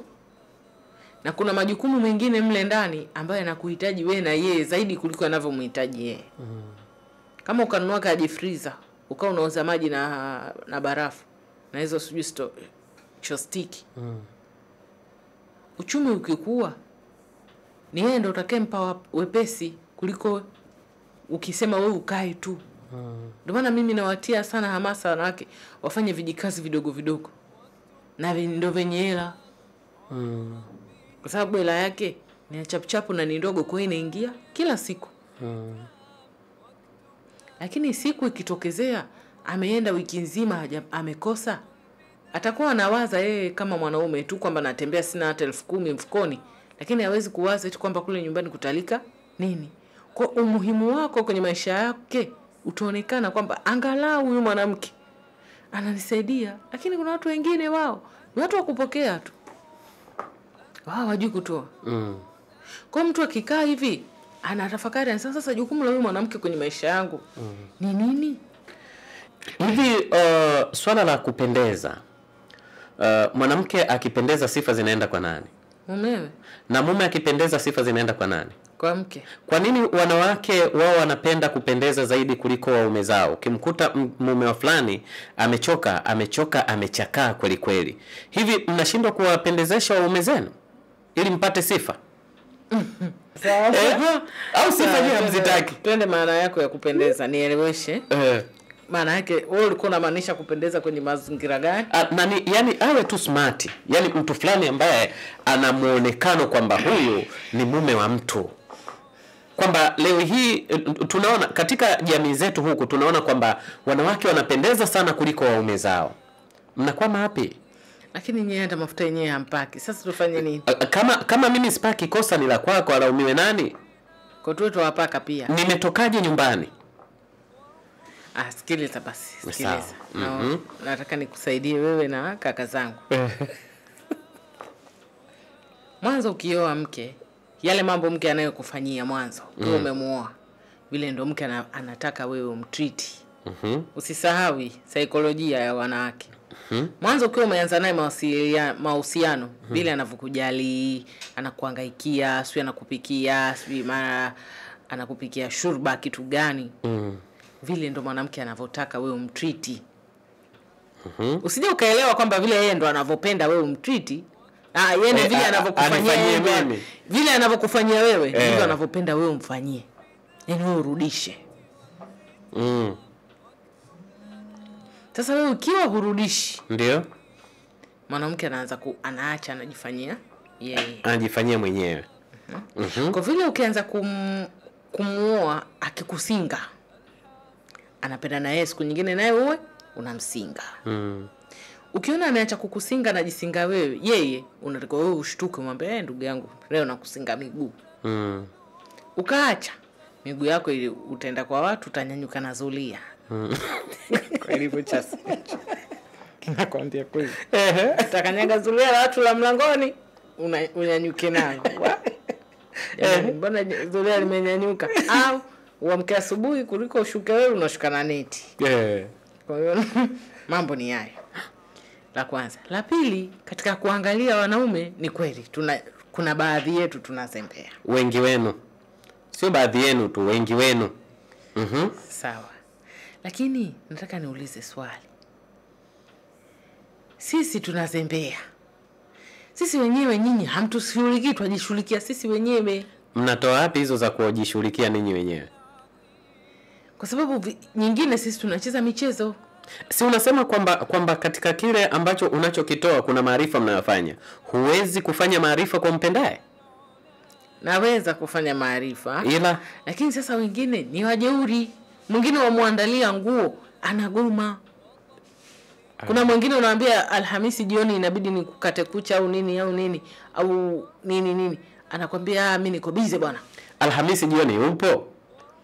Na kuna majukumu mengine mle ndani ambayo yanakuhitaji wewe na yeye zaidi kuliko anavyomhitaji yeye. Kama ukanunua kaji freezer, ukao unauza maji na barafu na hizo sijui chostiki. Uchumi ukikua ni yeye ndo utakempa wepesi kuliko ukisema wewe ukae tu. Ndio maana mimi nawatia sana hamasa wanawake wafanye vijikazi vidogo vidogo. Na ndio venye hela. Kwa sababu hela yake ni chapuchapu na ni ndogo kwa inaingia kila siku. Lakini siku ikitokezea ameenda wiki nzima amekosa, atakuwa anawaza yeye kama mwanaume tu kwamba natembea sina hata 10,000 mfukoni, lakini hawezi kuwaza eti kwamba kule nyumbani kutalika nini. Kwa umuhimu wako kwenye maisha yake utaonekana kwamba angalau huyu mwanamke ananisaidia. Lakini kuna watu wengine wao ni watu wa kupokea tu. Wao hawajui kutoa. Kwa mtu akikaa hivi anatafakari sasa jukumu la huyu mwanamke kwenye maisha yangu ni nini? Hivi swala la kupendeza, mwanamke akipendeza sifa zinaenda kwa nani? Mumewe. Na mume akipendeza sifa zinaenda kwa nani? Kwa mke. Kwa nini wanawake wao wanapenda kupendeza zaidi kuliko waume zao? Ukimkuta mume wa fulani amechoka, amechakaa kweli kweli. Hivi mnashindwa kuwapendezesha waume zenu ili mpate sifa? Au sifa nyinyi hamzitaki? Twende maana yako ya kupendeza nieleweshe. Maana yake wewe ulikuwa unamaanisha kupendeza kwenye mazingira gani? Yani awe tu smart. Yani mtu fulani ambaye ana muonekano kwamba huyu ni mume wa mtu. Kwamba leo hii tunaona katika jamii zetu huku tunaona kwamba wanawake wanapendeza sana kuliko waume zao. Mnakwama wapi? Lakini nyewe hata mafuta yenyewe hampaki. Sasa tufanye nini? Kama mimi sipaki, kosa ni la kwako, alaumiwe nani? Kwa tu tuwapaka pia. Nimetokaje nyumbani? Sikiliza basi, sikiliza. Nataka nikusaidie wewe na kaka zangu. Mwanzo ukioa mke, yale mambo mke anayokufanyia mwanzo, wewe umemuoa. Vile ndo mke anataka wewe umtreat. Usisahau saikolojia ya wanawake. Mwanzo ukiwa umeanza naye mahusiano, vile anavukujali, anakuhangaikia, sio anakupikia, sio mara anakupikia shurba kitu gani. Vile ndo mwanamke anavotaka wewe umtreat. Usije ukaelewa kwamba vile yeye ndo anavopenda wewe umtreat, Yeye vile anavyokufanyia anifanyie mimi. vile anavyokufanyia wewe ndivyo anavyopenda wewe umfanyie. Yaani wewe urudishe. Sasa wewe ukiwa hurudishi, ndio mwanamke anaanza anaacha anajifanyia yeye. Anajifanyia mwenyewe. Kwa vile ukianza kumuoa akikusinga, anapenda na yeye siku nyingine naye uwe unamsinga. Ukiona ameacha kukusinga na jisinga wewe, yeye unataka wewe ushtuke umwambie ndugu yangu leo nakusinga miguu. Ukaacha miguu yako ili utaenda kwa watu utanyanyuka na zulia. Kwa hivyo chasi. Kinakwambia kweli. Utakanyaga zulia la watu la mlangoni unyanyuke nayo. Mbona zulia limenyanyuka? Au uamke asubuhi kuliko ushuke wewe unashuka na neti. Kwa hiyo mambo ni haya. La kwanza. La pili, katika kuangalia wanaume ni kweli kuna baadhi yetu tunazembea. Wengi wenu. Sio baadhi yenu tu, wengi wenu. Sawa. Lakini nataka niulize swali. Sisi tunazembea. Sisi wenyewe nyinyi hamtushughulikii, tunajishughulikia sisi wenyewe. Mnatoa wapi hizo za kujishughulikia ninyi wenyewe? Kwa sababu nyingine sisi tunacheza michezo. Si unasema kwamba katika kile ambacho unachokitoa kuna maarifa mnayofanya. Huwezi kufanya maarifa kwa mpendaye? Naweza kufanya maarifa. Ila lakini sasa wengine ni wajeuri. Mwingine wamuandalia nguo anagoma. Kuna mwingine unaambia Alhamisi jioni inabidi nikukate kucha au nini au nini. Anakuambia mimi niko busy bwana. Alhamisi jioni upo?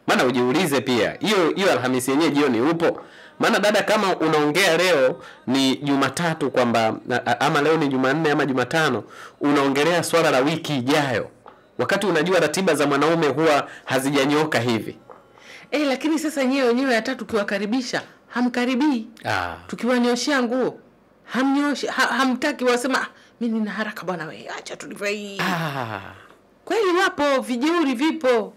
Maana ujiulize pia. Hiyo Alhamisi yenyewe jioni upo? Maana dada, kama unaongea leo ni Jumatatu kwamba ama leo ni Jumanne ama Jumatano, unaongelea swala la wiki ijayo. Wakati unajua ratiba za mwanaume huwa hazijanyoka hivi. Lakini sasa wenyewe hata tukiwakaribisha hamkaribii. Tukiwanyoshia nguo hamnyoshi, hamtaki, wasema mimi nina haraka bwana wewe acha tulivai. Kweli wapo vijeuri, vipo.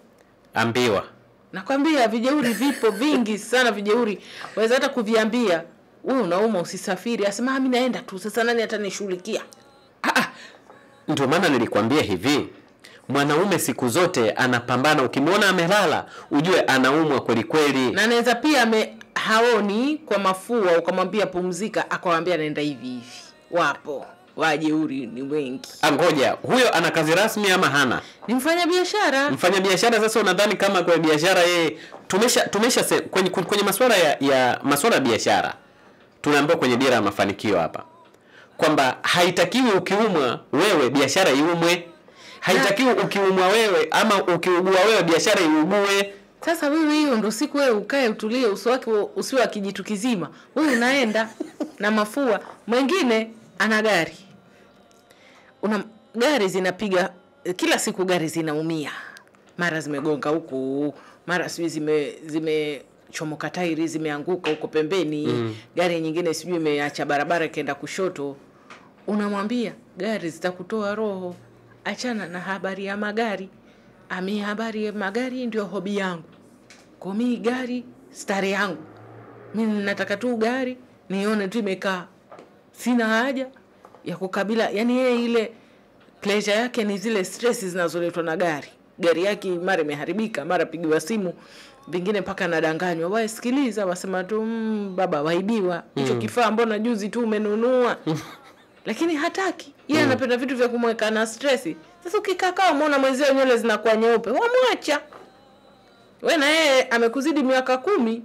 Ambiwa. Nakwambia vijeuri vipo vingi sana vijeuri. Waweza hata kuviambia wewe unauma usisafiri, asema mimi naenda tu, sasa nani atanishughulikia? Ndio maana nilikwambia hivi. Mwanaume siku zote anapambana. Ukimwona amelala ujue anaumwa kweli kweli. Na anaweza pia haoni kwa mafua ukamwambia pumzika akamwambia naenda hivi. Wapo wajeuri ni wengi. Ngoja, huyo ana kazi rasmi ama hana? Ni mfanyabiashara. Mfanyabiashara. Sasa unadhani kama kwa biashara yeye tumesha kwenye masuala ya masuala ya biashara tunaambiwa kwenye dira ya mafanikio hapa kwamba haitakiwi ukiumwa wewe biashara iumwe. Haitakiwi ukiumwa wewe ama ukiugua wewe biashara iugue. Sasa wewe hiyo ndio siku wewe ukae utulie, uso wako usiwe akijitu kizima. Wewe unaenda na mafua. Mwingine ana gari. Gari zinapiga kila siku, gari zinaumia. Mara zimegonga huku, mara zimechomoka tairi, zimeanguka huko pembeni. Gari nyingine sijui imeacha barabara kaenda kushoto. Unamwambia gari zitakutoa roho. Achana na habari ya magari. Habari ya magari ndio hobi yangu. Kwa mimi gari stari yangu. Mimi nataka tu gari nione tu imekaa. Sina haja ya kukabila. Yaani yeye ile pleasure yake ni zile stress zinazoletwa na gari. Gari yake mara imeharibika, mara pigiwa simu, vingine mpaka anadanganywa. Wewe sikiliza, wasema tu baba waibiwa. Hicho kifaa mbona juzi tu umenunua? Lakini hataki. Yeye anapenda vitu vya kumweka na stress. Sasa ukikaa umeona mwenzio nywele zinakuwa nyeupe, wamwacha. Wewe na yeye amekuzidi miaka 10.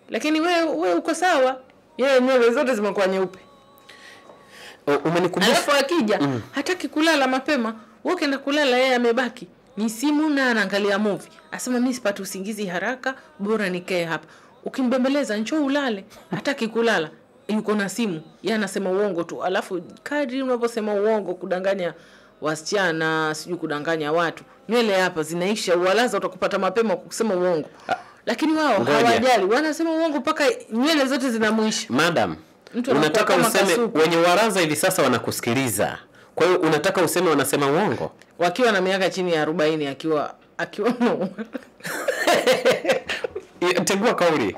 Lakini wewe uko sawa. Yeye nywele zote zimekuwa nyeupe. Umenikumbusha. Alafu akija hataki kulala mapema. Wewe ukienda kulala yeye amebaki ni simu na anaangalia movie. Asema mimi sipati usingizi haraka, bora nikae hapa. Ukimbembeleza njoo ulale, hataki kulala. Yuko na simu. Yeye anasema uongo tu. Alafu kadri unaposema uongo kudanganya wasichana, sijui kudanganya watu, nywele hapa zinaisha, uwalaza utakupata mapema kusema uongo. Lakini wao hawajali, wanasema uongo mpaka nywele zote zinamuisha. Madam, unataka useme wenye waraza hivi sasa wanakusikiliza. Kwa hiyo unataka useme wanasema uongo wakiwa na miaka chini ya 40 akiwa Tegua kauli.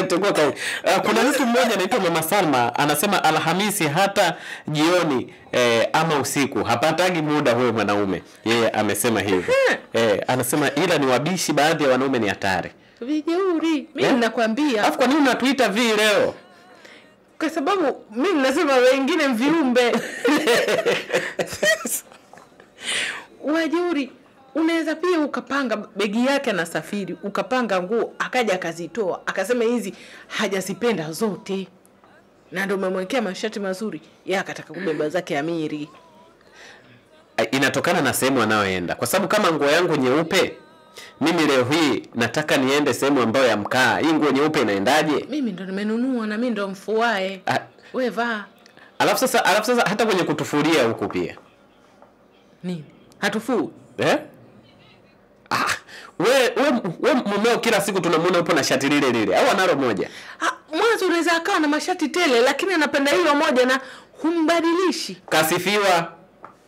Tegua kauli. Kuna mtu mmoja anaitwa Mama Salma anasema Alhamisi hata jioni ama usiku hapatagi muda huyo mwanaume. Yeye amesema hivyo. Anasema ila ni wabishi, baadhi ya wanaume ni hatari. Vijeuri. Mimi ninakwambia. Alafu kwa nini unatuita vi leo? Kwa sababu mimi nasema wengine viumbe. Wajeuri. Unaweza pia ukapanga begi yake na safiri, ukapanga nguo, akaja akazitoa, akasema hizi hajazipenda zote. Na ndio umemwekea mashati mazuri, yeye akataka kubeba zake Amiri. Inatokana na sehemu anayoenda. Kwa sababu kama nguo yangu nyeupe, mimi leo hii nataka niende sehemu ambayo ya mkaa. Hii nguo nyeupe inaendaje? Mimi ndo nimenunua na mimi ndo mfuae. Wewe vaa. Alafu sasa hata kwenye kutufulia huko pia. Nini? Hatufuu. We mumeo kila siku tunamuona upo na shati lile lile au analo moja? Mwanzo unaweza akawa na mashati tele lakini anapenda hilo moja na humbadilishi. Kasifiwa.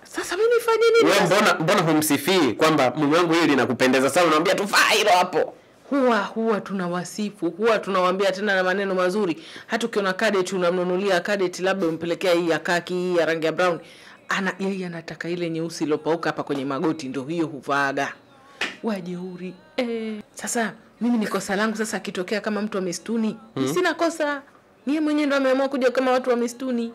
Sasa mimi nifanye nini? Wewe mbona humsifii kwamba mume wangu hili linakupendeza sana, unamwambia tufaa hilo hapo? Huwa tunawasifu, huwa tunawaambia tena na maneno mazuri. Hata ukiona cadet unamnunulia cadet, labda umpelekea hii ya kaki, hii ya rangi ya brown, yeye anataka ile nyeusi iliyopauka hapa kwenye magoti, ndio hiyo huvaaga. Wajeuri. Sasa mimi ni kosa langu sasa akitokea kama mtu wa mistuni. Sina kosa. Niye mwenyewe ndo ameamua kuja kama watu wa mistuni.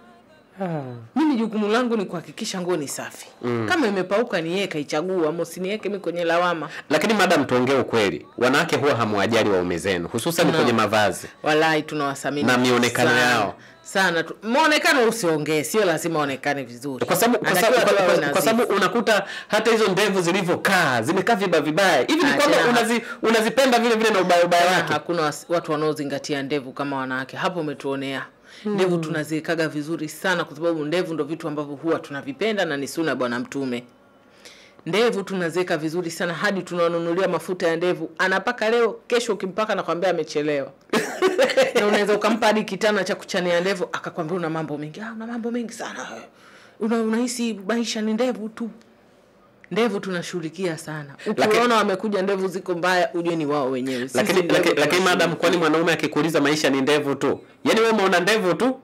Mimi jukumu langu ni kuhakikisha nguo ni safi. Kama imepauka ni yeye kaichagua, msiniweke mimi kwenye lawama. Lakini madam, tuongee ukweli. Wanawake huwa hamwajali waume zenu, hususan kwenye mavazi. Wallahi tunawasamini na mionekano yao. Sana tu. Muonekano usiongee, sio lazima aonekane vizuri. Kwa sababu unakuta hata hizo ndevu zilivyokaa, zimekaa vibaya. Hivi ni kwamba unazipenda vile vile na ubaya wake. Hakuna watu wanaozingatia ndevu kama wanawake. Hapo umetuonea. Ndevu tunaziekaga vizuri sana kwa sababu ndevu ndo vitu ambavyo huwa tunavipenda na ni sunna bwana Mtume. Ndevu tunazieka vizuri sana hadi tunanunulia mafuta ya ndevu. Anapaka leo, kesho ukimpaka nakwambia amechelewa. Na unaweza ukampa hadi kitana cha kuchania ndevu akakwambia una mambo mengi. Una mambo mengi sana. Unahisi maisha ni ndevu tu. Ndevu tunashughulikia sana. Ukiona wamekuja ndevu ziko mbaya ujue ni wao wenyewe. Lakini madam, kwani mwanaume akikuuliza maisha ni ndevu tu? Yaani wewe umeona ndevu tu?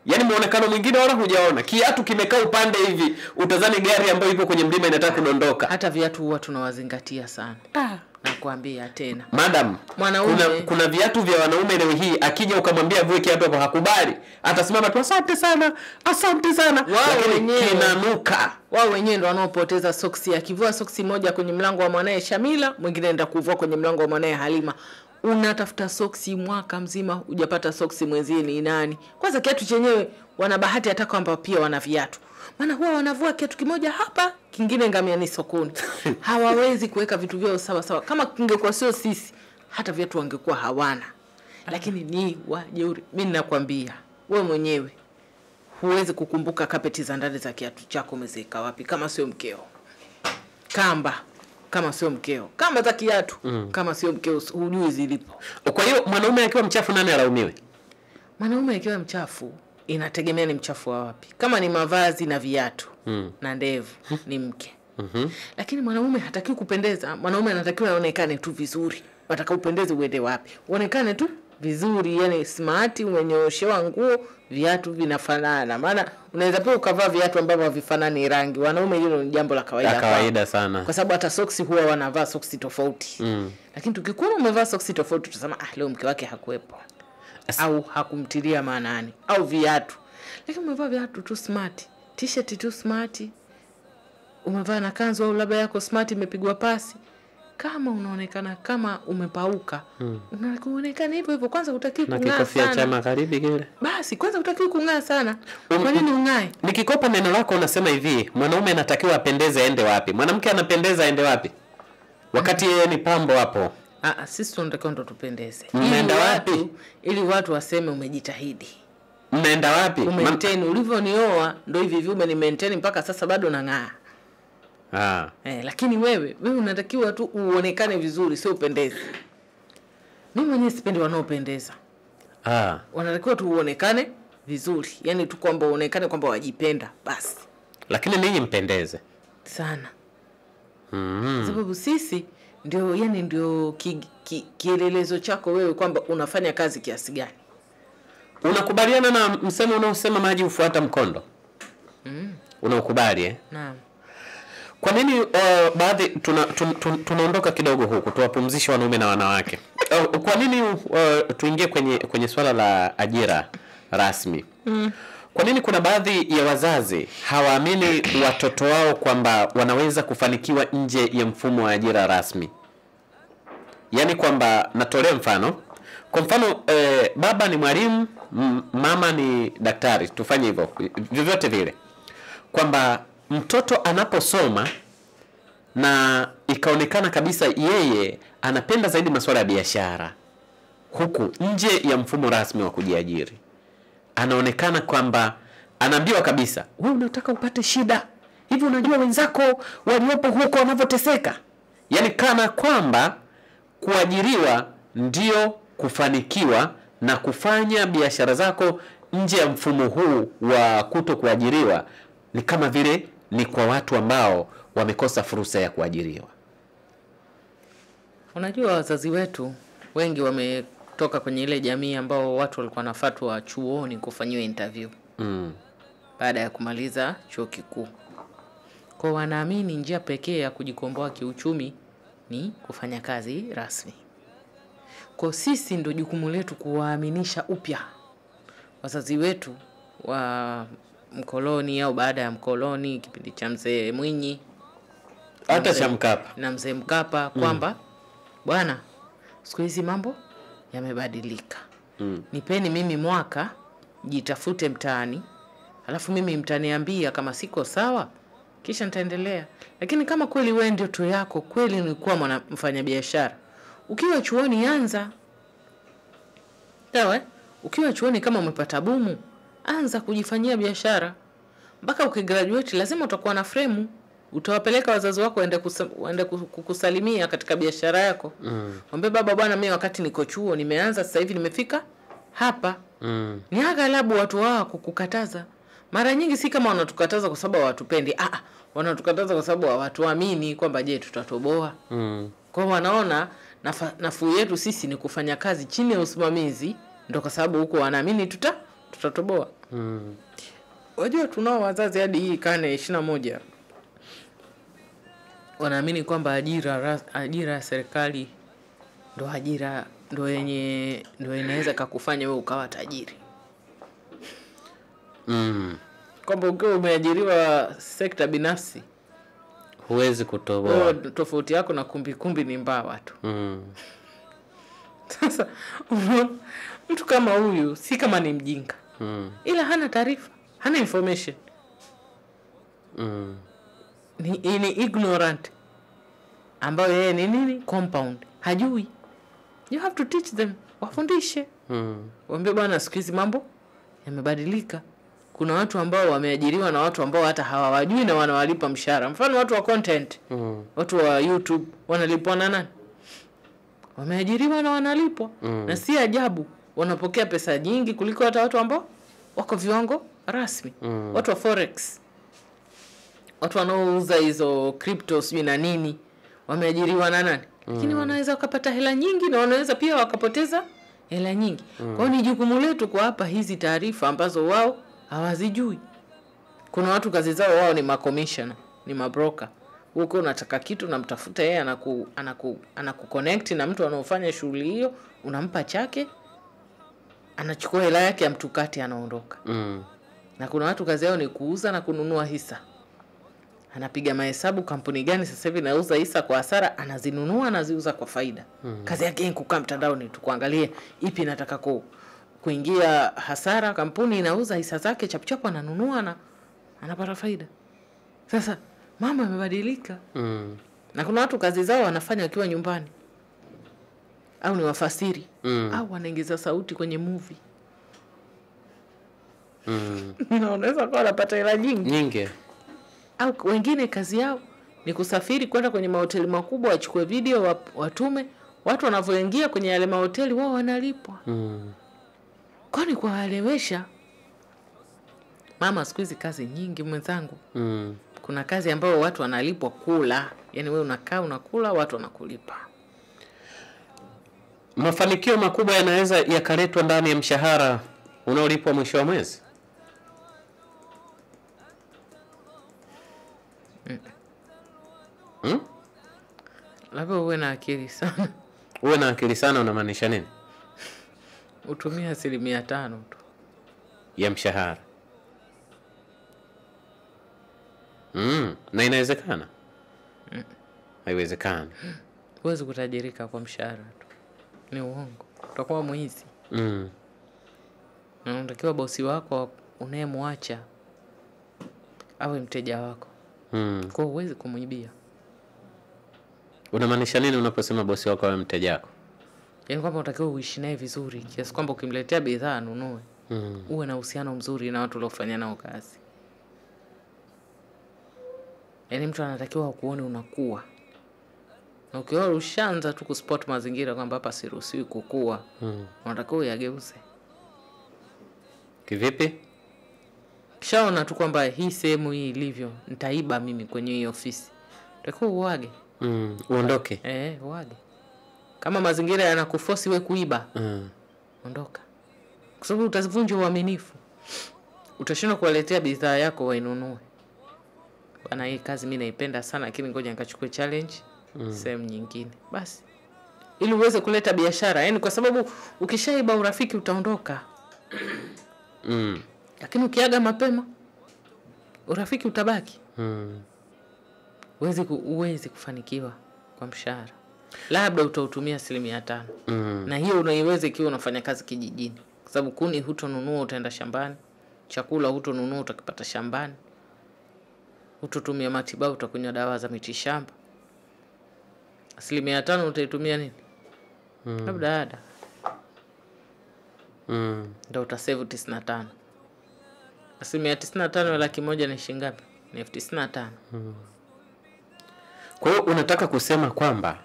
Yaani muonekano mwingine wala hujaona. Kiatu kimekaa upande hivi, utazani gari ambayo ipo kwenye mlima inataka kudondoka. Hata viatu huwa tunawazingatia sana. Nakwambia tena. Madam, kuna viatu vya wanaume leo hii akija ukamwambia vue kiatu hapo hakubali. Atasimama tu asante sana. Lakini kinanuka. Wao wenyewe ndio wanaopoteza soksi. Akivua soksi moja kwenye mlango wa mwanae Shamila, mwingine anaenda kuvua kwenye mlango wa mwanae Halima. Unatafuta soksi mwaka mzima hujapata soksi mwenzie ni nani? Kwanza kiatu chenyewe wana bahati hata kwamba pia wana viatu. Maana huwa wanavua kiatu kimoja hapa, kingine ngamiani sokoni. Hawawezi kuweka vitu vyao sawa sawa. Kama kingekuwa sio sisi, hata viatu wangekuwa hawana. Lakini ni wajeuri. Mimi ninakwambia, wewe mwenyewe huwezi kukumbuka kapeti za ndani za kiatu chako umeziweka wapi kama sio mkeo. Kamba kama sio mkeo. Kamba za kiatu kama sio mkeo hujui zilipo. Kwa hiyo mwanaume akiwa mchafu nani alaumiwe? Mwanaume akiwa mchafu inategemea ni mchafu wa wapi. Kama ni mavazi na viatu na ndevu ni mke. Lakini mwanaume hatakiwi kupendeza. Mwanaume anatakiwa aonekane tu vizuri. Wataka upendeze uende wapi? Uonekane tu vizuri, yani smart, umenyoshewa nguo, viatu vinafanana. Maana unaweza pia ukavaa viatu ambavyo havifanani rangi. Wanaume hilo ni jambo la kawaida sana. Kwa sababu hata soksi huwa wanavaa soksi tofauti. Lakini tukikuona umevaa soksi tofauti tutasema leo mke wake hakuepo. Au hakumtilia maanani au viatu. Lakini umevaa viatu tu smart, t-shirt tu smart, umevaa na kanzu au labda yako smart imepigwa pasi, kama unaonekana kama umepauka unaonekana hivyo hivyo. Kwanza hutakiwi kung'aa sana. Na kikofia cha magharibi kile. Basi kwanza hutakiwi kung'aa sana. Kwa nini ung'ae? Nikikopa neno lako unasema hivi, mwanaume anatakiwa apendeze aende wapi? Mwanamke anapendeza aende wapi? Wakati yeye ni pambo hapo. Sisi tunatakiwa ndo tupendeze. Mnaenda wapi? Ili watu waseme umejitahidi. Mnaenda wapi? Maintain ulivyonioa ndio hivi hivi ni maintain mpaka sasa bado nang'aa. Lakini wewe unatakiwa tu uonekane vizuri, sio upendeze. Mimi mwenyewe sipendi wanaopendeza. Wanatakiwa tu uonekane vizuri. Yaani tu kwamba uonekane kwamba wajipenda basi. Lakini ninyi mpendeze sana. Sababu sisi ndio yani ndio kielelezo chako wewe kwamba unafanya kazi kiasi gani. Unakubaliana na msemo unaosema maji hufuata mkondo? Unaukubali eh? Naam. Kwa nini baadhi tunaondoka kidogo huku tuwapumzishe wanaume na wanawake? Kwa nini tuingie kwenye swala la ajira rasmi? Kwa nini kuna baadhi ya wazazi hawaamini watoto wao kwamba wanaweza kufanikiwa nje ya mfumo wa ajira rasmi? Yaani kwamba, natolea mfano. Kwa mfano baba ni mwalimu, mama ni daktari, tufanye hivyo vyovyote vile, kwamba mtoto anaposoma na ikaonekana kabisa yeye anapenda zaidi masuala ya biashara huku nje ya mfumo rasmi wa kujiajiri, anaonekana kwamba anaambiwa kabisa, wewe unataka upate shida hivi, unajua wenzako waliopo huko wanavyoteseka. Yaani kana kwamba kuajiriwa ndio kufanikiwa na kufanya biashara zako nje ya mfumo huu wa kuto kuajiriwa ni kama vile ni kwa watu ambao wamekosa fursa ya kuajiriwa. Unajua wazazi wetu wengi wametoka kwenye ile jamii ambao watu walikuwa wanafuatwa chuoni kufanyiwa interview baada ya kumaliza chuo kikuu. Kwa wanaamini njia pekee ya kujikomboa kiuchumi ni kufanya kazi rasmi. Kwa sisi ndio jukumu letu kuwaaminisha upya wazazi wetu wa mkoloni au baada ya mkoloni, kipindi cha mzee Mwinyi hata cha Mkapa na mzee Mkapa kwamba bwana, siku hizi mambo yamebadilika. Nipeni mimi mwaka jitafute mtaani, alafu mimi mtaniambia kama siko sawa, kisha nitaendelea. Lakini kama kweli wewe ndio tu yako, kweli ni kuwa mfanyabiashara, ukiwa chuoni anza. Sawa? Ukiwa chuoni kama umepata bumu, anza kujifanyia biashara. Mpaka ukigraduate lazima utakuwa na frame. Utawapeleka wazazi wako waende kukusalimia katika biashara yako. Mwambie baba, bwana mimi wakati niko chuo nimeanza, sasa hivi nimefika hapa. Ni aghalabu watu wao kukukataza. Mara nyingi si kama wanatukataza kwa sababu hawatupendi. Wanatukataza kwa sababu hawatuamini kwamba je, tutatoboa. Kwa wanaona nafuu yetu sisi ni kufanya kazi chini ya usimamizi, ndio kwa sababu huko wanaamini tutatoboa. Wajua tunao wazazi hadi hii karne 21 wanaamini kwamba ajira ya serikali ndio inaweza kukufanya wewe ukawa tajiri. Kwamba ukiwa umeajiriwa sekta binafsi huwezi kutoboa. Tofauti yako na kumbi ni mbawa tu. Sasa mtu kama huyu si kama ni mjinga. Ila hana taarifa, hana information. Ni ignorant, ambayo yeye ni nini? Compound. Hajui. You have to teach them. Wafundishe. Waambie bwana, siku hizi mambo yamebadilika. Kuna watu ambao wameajiriwa na watu ambao hata hawajui na wanawalipa mshahara. Mfano watu wa content. Watu wa YouTube wanalipwa na nani? Wameajiriwa na wanalipwa. Na si ajabu wanapokea pesa nyingi kuliko hata watu ambao wako viwango rasmi. Watu wa forex, watu wanaouza hizo cryptos na nini, wameajiriwa na nani? Lakini wanaweza wakapata hela nyingi na wanaweza pia wakapoteza hela nyingi. Kwa hiyo ni jukumu letu kwa hapa hizi taarifa ambazo wao hawazijui. Kuna watu kazi zao wao ni ma-commissioner, ni mabroker. Huko unataka kitu na mtafuta yeye anakuconnect na mtu anaofanya shughuli hiyo, unampa chake, anachukua hela yake ya mtukati anaondoka. Na kuna watu kazi yao ni kuuza na kununua hisa. Anapiga mahesabu kampuni gani sasa hivi inauza hisa kwa hasara, anazinunua anaziuza kwa faida. Kazi yake ni kukaa mtandaoni tu kuangalia ipi inataka kuingia hasara, kampuni inauza hisa zake chapuchapu, ananunua na anapata faida. Sasa mama amebadilika. Na kuna watu kazi zao wanafanya wakiwa nyumbani, au ni wafasiri, au wanaingiza sauti kwenye movie. Na unaweza kuwa anapata hela nyingi. Au wengine kazi yao ni kusafiri kwenda kwenye mahoteli makubwa, wachukue video watume, watu wanavyoingia kwenye yale mahoteli wao wanalipwa. Kwani kuwaelewesha mama, siku hizi kazi nyingi mwenzangu. Kuna kazi ambayo watu wanalipwa kula, yani wewe unakaa unakula, watu wanakulipa. Mafanikio makubwa yanaweza yakaletwa ndani ya mshahara unaolipwa mwisho wa mwezi. Labda uwe na akili sana. Uwe na akili sana unamaanisha nini? Utumia 5% tu ya mshahara. Na inawezekana? Haiwezekani. Huwezi kutajirika kwa mshahara tu. Ni uongo. Utakuwa mwizi. Na unatakiwa bosi wako unayemwacha awe mteja wako. Kwa huwezi kumwibia. Unamaanisha nini unaposema bosi wako awe mteja wako? Yaani kwamba unatakiwa uishi naye vizuri kiasi kwamba ukimletea bidhaa anunue. Uwe na uhusiano mzuri na watu uliofanya nao kazi. Yaani mtu anatakiwa kuone unakuwa. Na ukiwa ushaanza tu kuspot mazingira kwamba hapa siruhusiwi kukua, unatakiwa uyageuze. Kivipi? Kishaona tu kwamba hii sehemu hii ilivyo, nitaiba mimi kwenye hii ofisi. Unatakiwa uage. Uondoke. Uage. Kama mazingira yanakuforce wewe kuiba, ondoka. Kwa sababu utavunja uaminifu. Utashindwa kuwaletea bidhaa yako wainunue. Bana, hii kazi mimi naipenda sana, lakini ngoja nikachukue challenge sehemu nyingine. Basi. Ili uweze kuleta biashara, yani kwa sababu ukishaiba urafiki utaondoka. Lakini ukiaga mapema urafiki utabaki. Uwezi kufanikiwa kwa mshahara. Labda utautumia 5%. Na hiyo unaiweza ikiwa unafanya kazi kijijini. Kwa sababu kuni hutonunua utaenda shambani. Chakula hutonunua utakipata shambani. Hutotumia matibabu utakunywa dawa za miti shamba. 5% utaitumia nini? Labda ada. Ndio utasave 95. 95 ya 100,000 ni shilingi ngapi? Ni 95. Kwa hiyo unataka kusema kwamba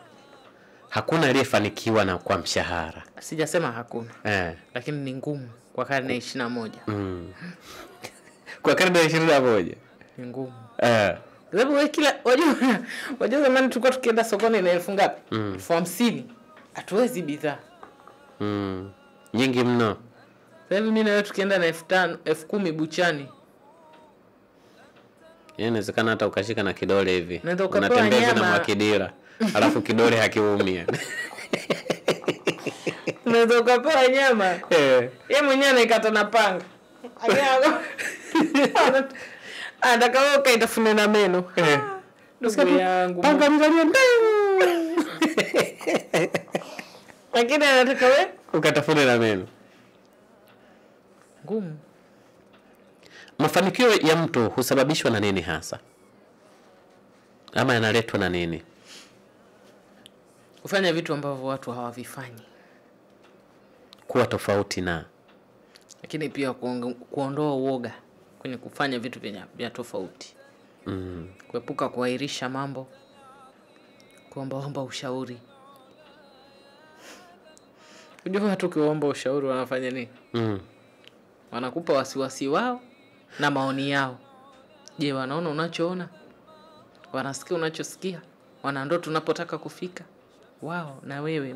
hakuna aliyefanikiwa na kwa mshahara? Sijasema hakuna. Lakini ni ngumu kwa karne ya 21. Kwa karne ya 21 ni ngumu. Sababu wewe wajua zamani tulikuwa tukienda sokoni na 1000 ngapi? 50,000. Hatuwezi bidhaa. Nyingi mno. Sasa mimi na wewe tukienda na 5,000, 10,000 buchani. Inawezekana hata ukashika na kidole hivi. Unatembea na makidira. Alafu kidole hakiumia. Unaweza ukapewa nyama. Yeye mwenyewe anaikata na panga. Anataka ukaitafune na meno. Ndugu yangu. Panga nizalia. Lakini anataka wewe ukatafune na meno. Ngumu. Mafanikio ya mtu husababishwa na nini hasa? Ama yanaletwa na nini? Kufanya vitu ambavyo watu hawavifanyi. Kuwa tofauti na. Lakini pia kuondoa uoga kwenye kufanya vitu vya tofauti. Kuepuka kuahirisha mambo. Kuomba ushauri. Unajua watu kiomba ushauri wanafanya nini? Wanakupa wasiwasi wao na maoni yao. Je, wanaona unachoona? Wanasikia unachosikia? Wana ndoto tunapotaka kufika? Wao na wewe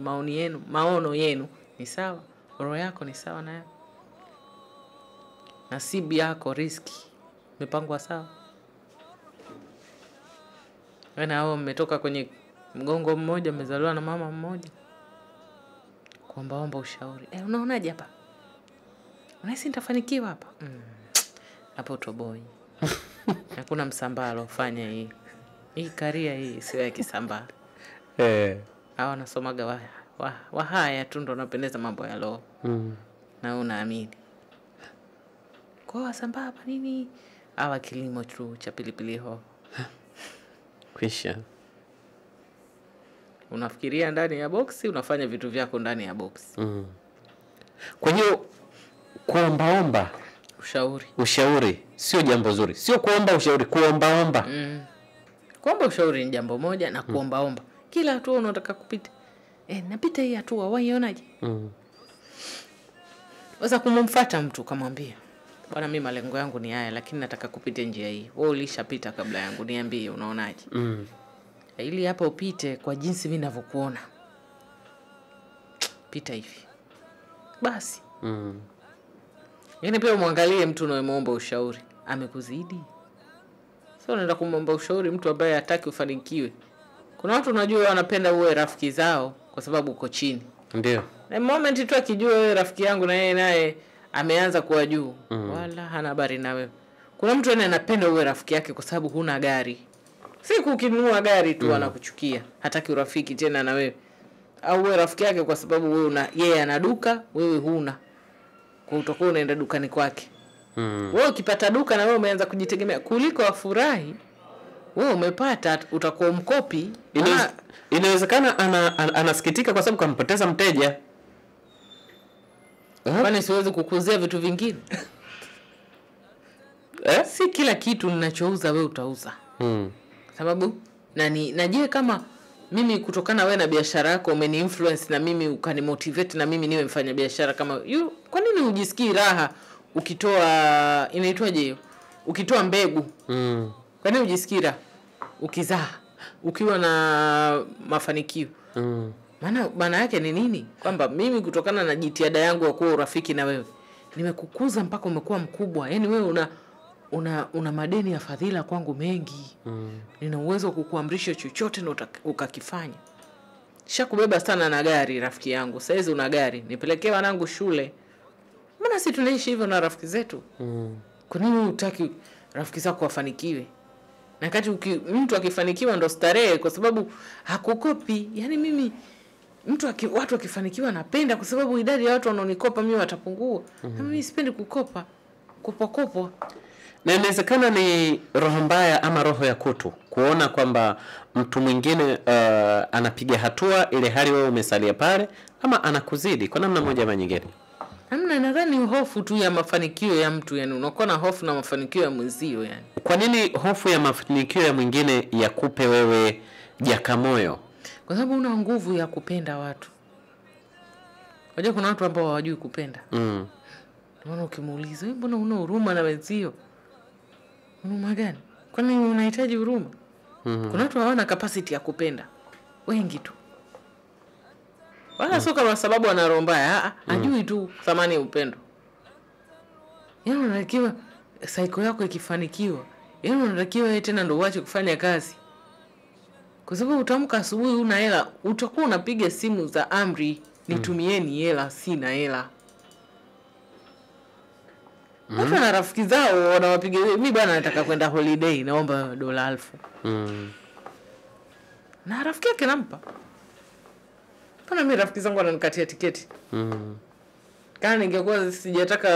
maono yenu ni sawa? Roho yako ni sawa na yako? Nasibu yako, riski imepangwa sawa? Wewe na hao mmetoka kwenye mgongo mmoja, mmezaliwa na mama mmoja. Kuomba ushauri. Unaonaje hapa? Unahisi nitafanikiwa hapa? Hapo utoboi. Hakuna msambalo fanya hii. Hii karia hii sio ya kisambaa. Hawa nasomaga wahaya tu ndo napendeza mambo ya roho. Na unaamini. Kwa wasambaa hapa nini? Hawa kilimo tu cha pilipili hoho. Kisha unafikiria ndani ya boksi, unafanya vitu vyako ndani ya boksi. Kwa hiyo kuomba ushauri sio jambo zuri. Sio kuomba ushauri, kuomba. Kuomba ushauri ni jambo moja na kuomba. Kila hatua unataka kupita. Napita hii hatua, waionaje? Waweza kumfuata mtu kumwambia, bwana, mimi malengo yangu ni haya, lakini nataka kupita njia hii. Wewe ulishapita kabla yangu, niambie unaonaje? Ili hapa upite kwa jinsi mimi ninavyokuona. Pita hivi. Basi. Yaani pia muangalie mtu unayemwomba ushauri, amekuzidi? Sio unaenda kumwomba ushauri mtu ambaye hataki ufanikiwe. Kuna watu unajua wanapenda uwe rafiki zao kwa sababu uko chini. Ndio. Na moment tu akijua wewe rafiki yangu na yeye naye ameanza kuwa juu, wala hana habari na wewe. Kuna mtu anapenda uwe rafiki yake kwa sababu huna gari. Siku ukinunua gari tu anakuchukia, hataki urafiki tena na wewe. Au wewe rafiki yake kwa sababu wewe yeye ana duka, wewe huna. Kwa utakuwa unaenda dukani kwake. Wewe ukipata duka na wewe umeanza kujitegemea, kuliko afurahi wewe umepata, utakuwa mkopi. Inawezekana anasikitika kwa sababu kampoteza mteja. Kwani siwezi kukuzia vitu vingine? Si kila kitu ninachouza wewe utauza. Sababu naje kama mimi kutokana wewe na biashara yako umeni-influence na mimi ukanimotivate na mimi niwe mfanya biashara kama you, kwa nini hujisikii raha ukitoa inaitwaje hiyo? Ukitoa mbegu. Kwa nini hujisikii raha ukizaa ukiwa na mafanikio? Maana yake ni nini? Kwamba mimi kutokana na jitihada yangu ya kuwa urafiki na wewe nimekukuza mpaka umekuwa mkubwa. Yaani wewe una madeni ya fadhila kwangu mengi. Nina uwezo wa kukuamrisha chochote na ukakifanya. Shakubeba sana na gari rafiki yangu. Saizi una gari, nipelekee wanangu shule. Mbona si tunaishi hivyo na rafiki zetu? Kwa nini hutaki rafiki zako wafanikiwe? Na kati mtu akifanikiwa ndo starehe kwa sababu hakukopi. Yaani mimi watu wakifanikiwa napenda kwa sababu idadi ya watu wanaonikopa mimi watapungua. Na mimi sipendi kukopa. Kopo. Na inawezekana ni roho mbaya ama roho ya kutu kuona kwamba mtu mwingine anapiga hatua ile hali wewe umesalia pale, ama anakuzidi kwa namna moja ama nyingine. Hamna, nadhani hofu tu ya mafanikio ya mtu, yani unakuwa na hofu na mafanikio ya mwenzio yani. Kwa nini hofu ya mafanikio ya mwingine yakupe wewe jakamoyo? Kwa sababu una nguvu ya kupenda watu. Unajua kuna watu ambao hawajui kupenda. Mbona ukimuuliza, mbona una huruma na wenzio? Huruma gani? Kwani unahitaji huruma? Kuna watu hawana capacity ya kupenda. Wengi tu. Wala sio kama sababu ana roho mbaya, ajui tu thamani ya upendo. Yaani unatakiwa psycho yako ikifanikiwa, yaani unatakiwa tena ndio uache kufanya kazi. Kwa sababu utaamka asubuhi una hela, utakuwa unapiga simu za amri, nitumieni hela, sina hela. Watu na rafiki zao wanawapiga, mimi bwana nataka kwenda holiday, naomba $1000. Na rafiki yake nampa. Pana mimi rafiki zangu wananikatia tiketi. Kama ningekuwa sijataka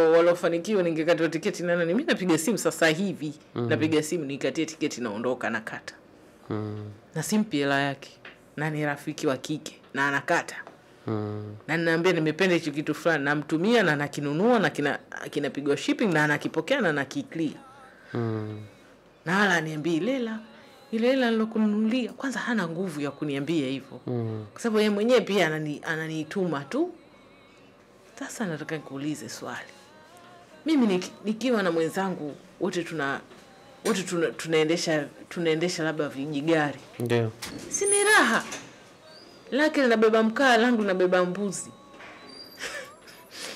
walofanikiwa ningekata tiketi na nani, mimi napiga simu sasa hivi. Napiga simu nikatie tiketi naondoka nakata. Na simpi hela yake. Na ni rafiki wa kike na anakata. Na ninaambia nimependa hicho kitu fulani, namtumia na nakinunua na kinapigwa shipping na anakipokea na nakiclear. Na hala niambie ile hela nilokununulia, kwanza hana nguvu ya kuniambia hivyo. Kwa sababu yeye mwenyewe pia ananituma tu. Sasa nataka nikuulize swali. Mimi nikiwa na mwenzangu wote tunaendesha labda vijigari. Ndio. Si ni raha. Lakini nabeba mkaa, langu nabeba mbuzi.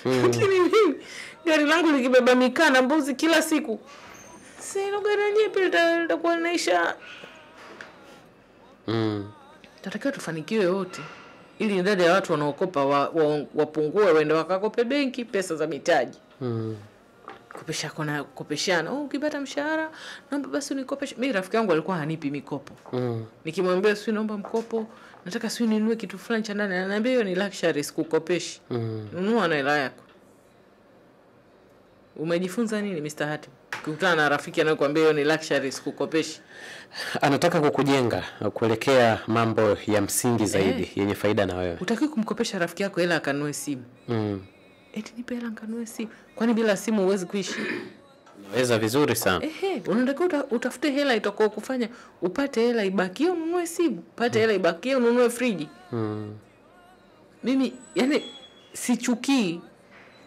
Lakini mimi gari langu likibeba mikaa na mbuzi kila siku. Sio gari nyepe litakuwa naisha. Tunatakiwa tufanikiwe wote. Ili idadi ya watu wanaokopa wapungue waende wakakope benki pesa za mitaji. Kopeshana. Ukipata mshahara naomba basi unikopeshe. Mimi rafiki yangu alikuwa hanipi mikopo. Nikimwambia sio naomba mkopo, nataka sio ninunue kitu fulani cha ndani, ananiambia hiyo ni luxury, sikukopeshi. Nunua na hela yako. Umejifunza nini Mr. Hatim? Ukikutana na rafiki anakuambia hiyo ni luxury, sikukopeshi. Anataka kukujenga kuelekea mambo ya msingi zaidi yenye faida na wewe. Utaki kumkopesha rafiki yako hela akanunue simu. Eti nipe hela akanunue simu. Kwani bila simu huwezi kuishi? Unaweza vizuri sana. Unataka utafute hela itakao kufanya upate hela ibakie ununue simu, upate hela ibakie ununue friji. Mimi yani sichukii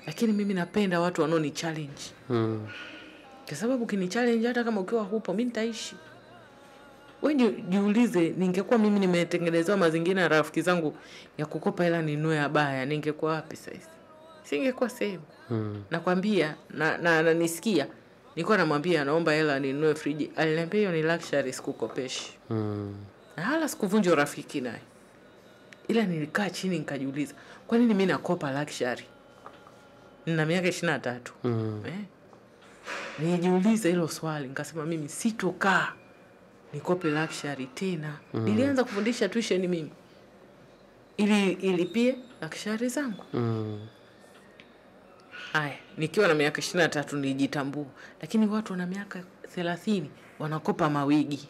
Lakini mimi napenda watu wanoni challenge. Kwa sababu kini challenge hata kama ukiwa hupo mimi nitaishi. Wewe jiulize, ningekuwa mimi nimetengenezewa mazingira ya rafiki zangu ya kukopa hela ninunue abaya, ningekuwa wapi sasa? Singekuwa sehemu. Nakwambia na nisikia. Nilikuwa namwambia naomba hela ninunue friji. Aliniambia hiyo ni luxury, sikukopeshi. Na hala sikuvunja urafiki naye. Ila nilikaa chini nikajiuliza, kwa nini mimi nakopa luxury? Nina miaka 23. Nijiuliza hilo swali, nikasema mimi sitokaa nikope luxury tena. Nilianza kufundisha tuition mimi. Ili pia luxury zangu. Haya, nikiwa na miaka 23 nilijitambua, lakini watu wana miaka 30 wanakopa mawigi.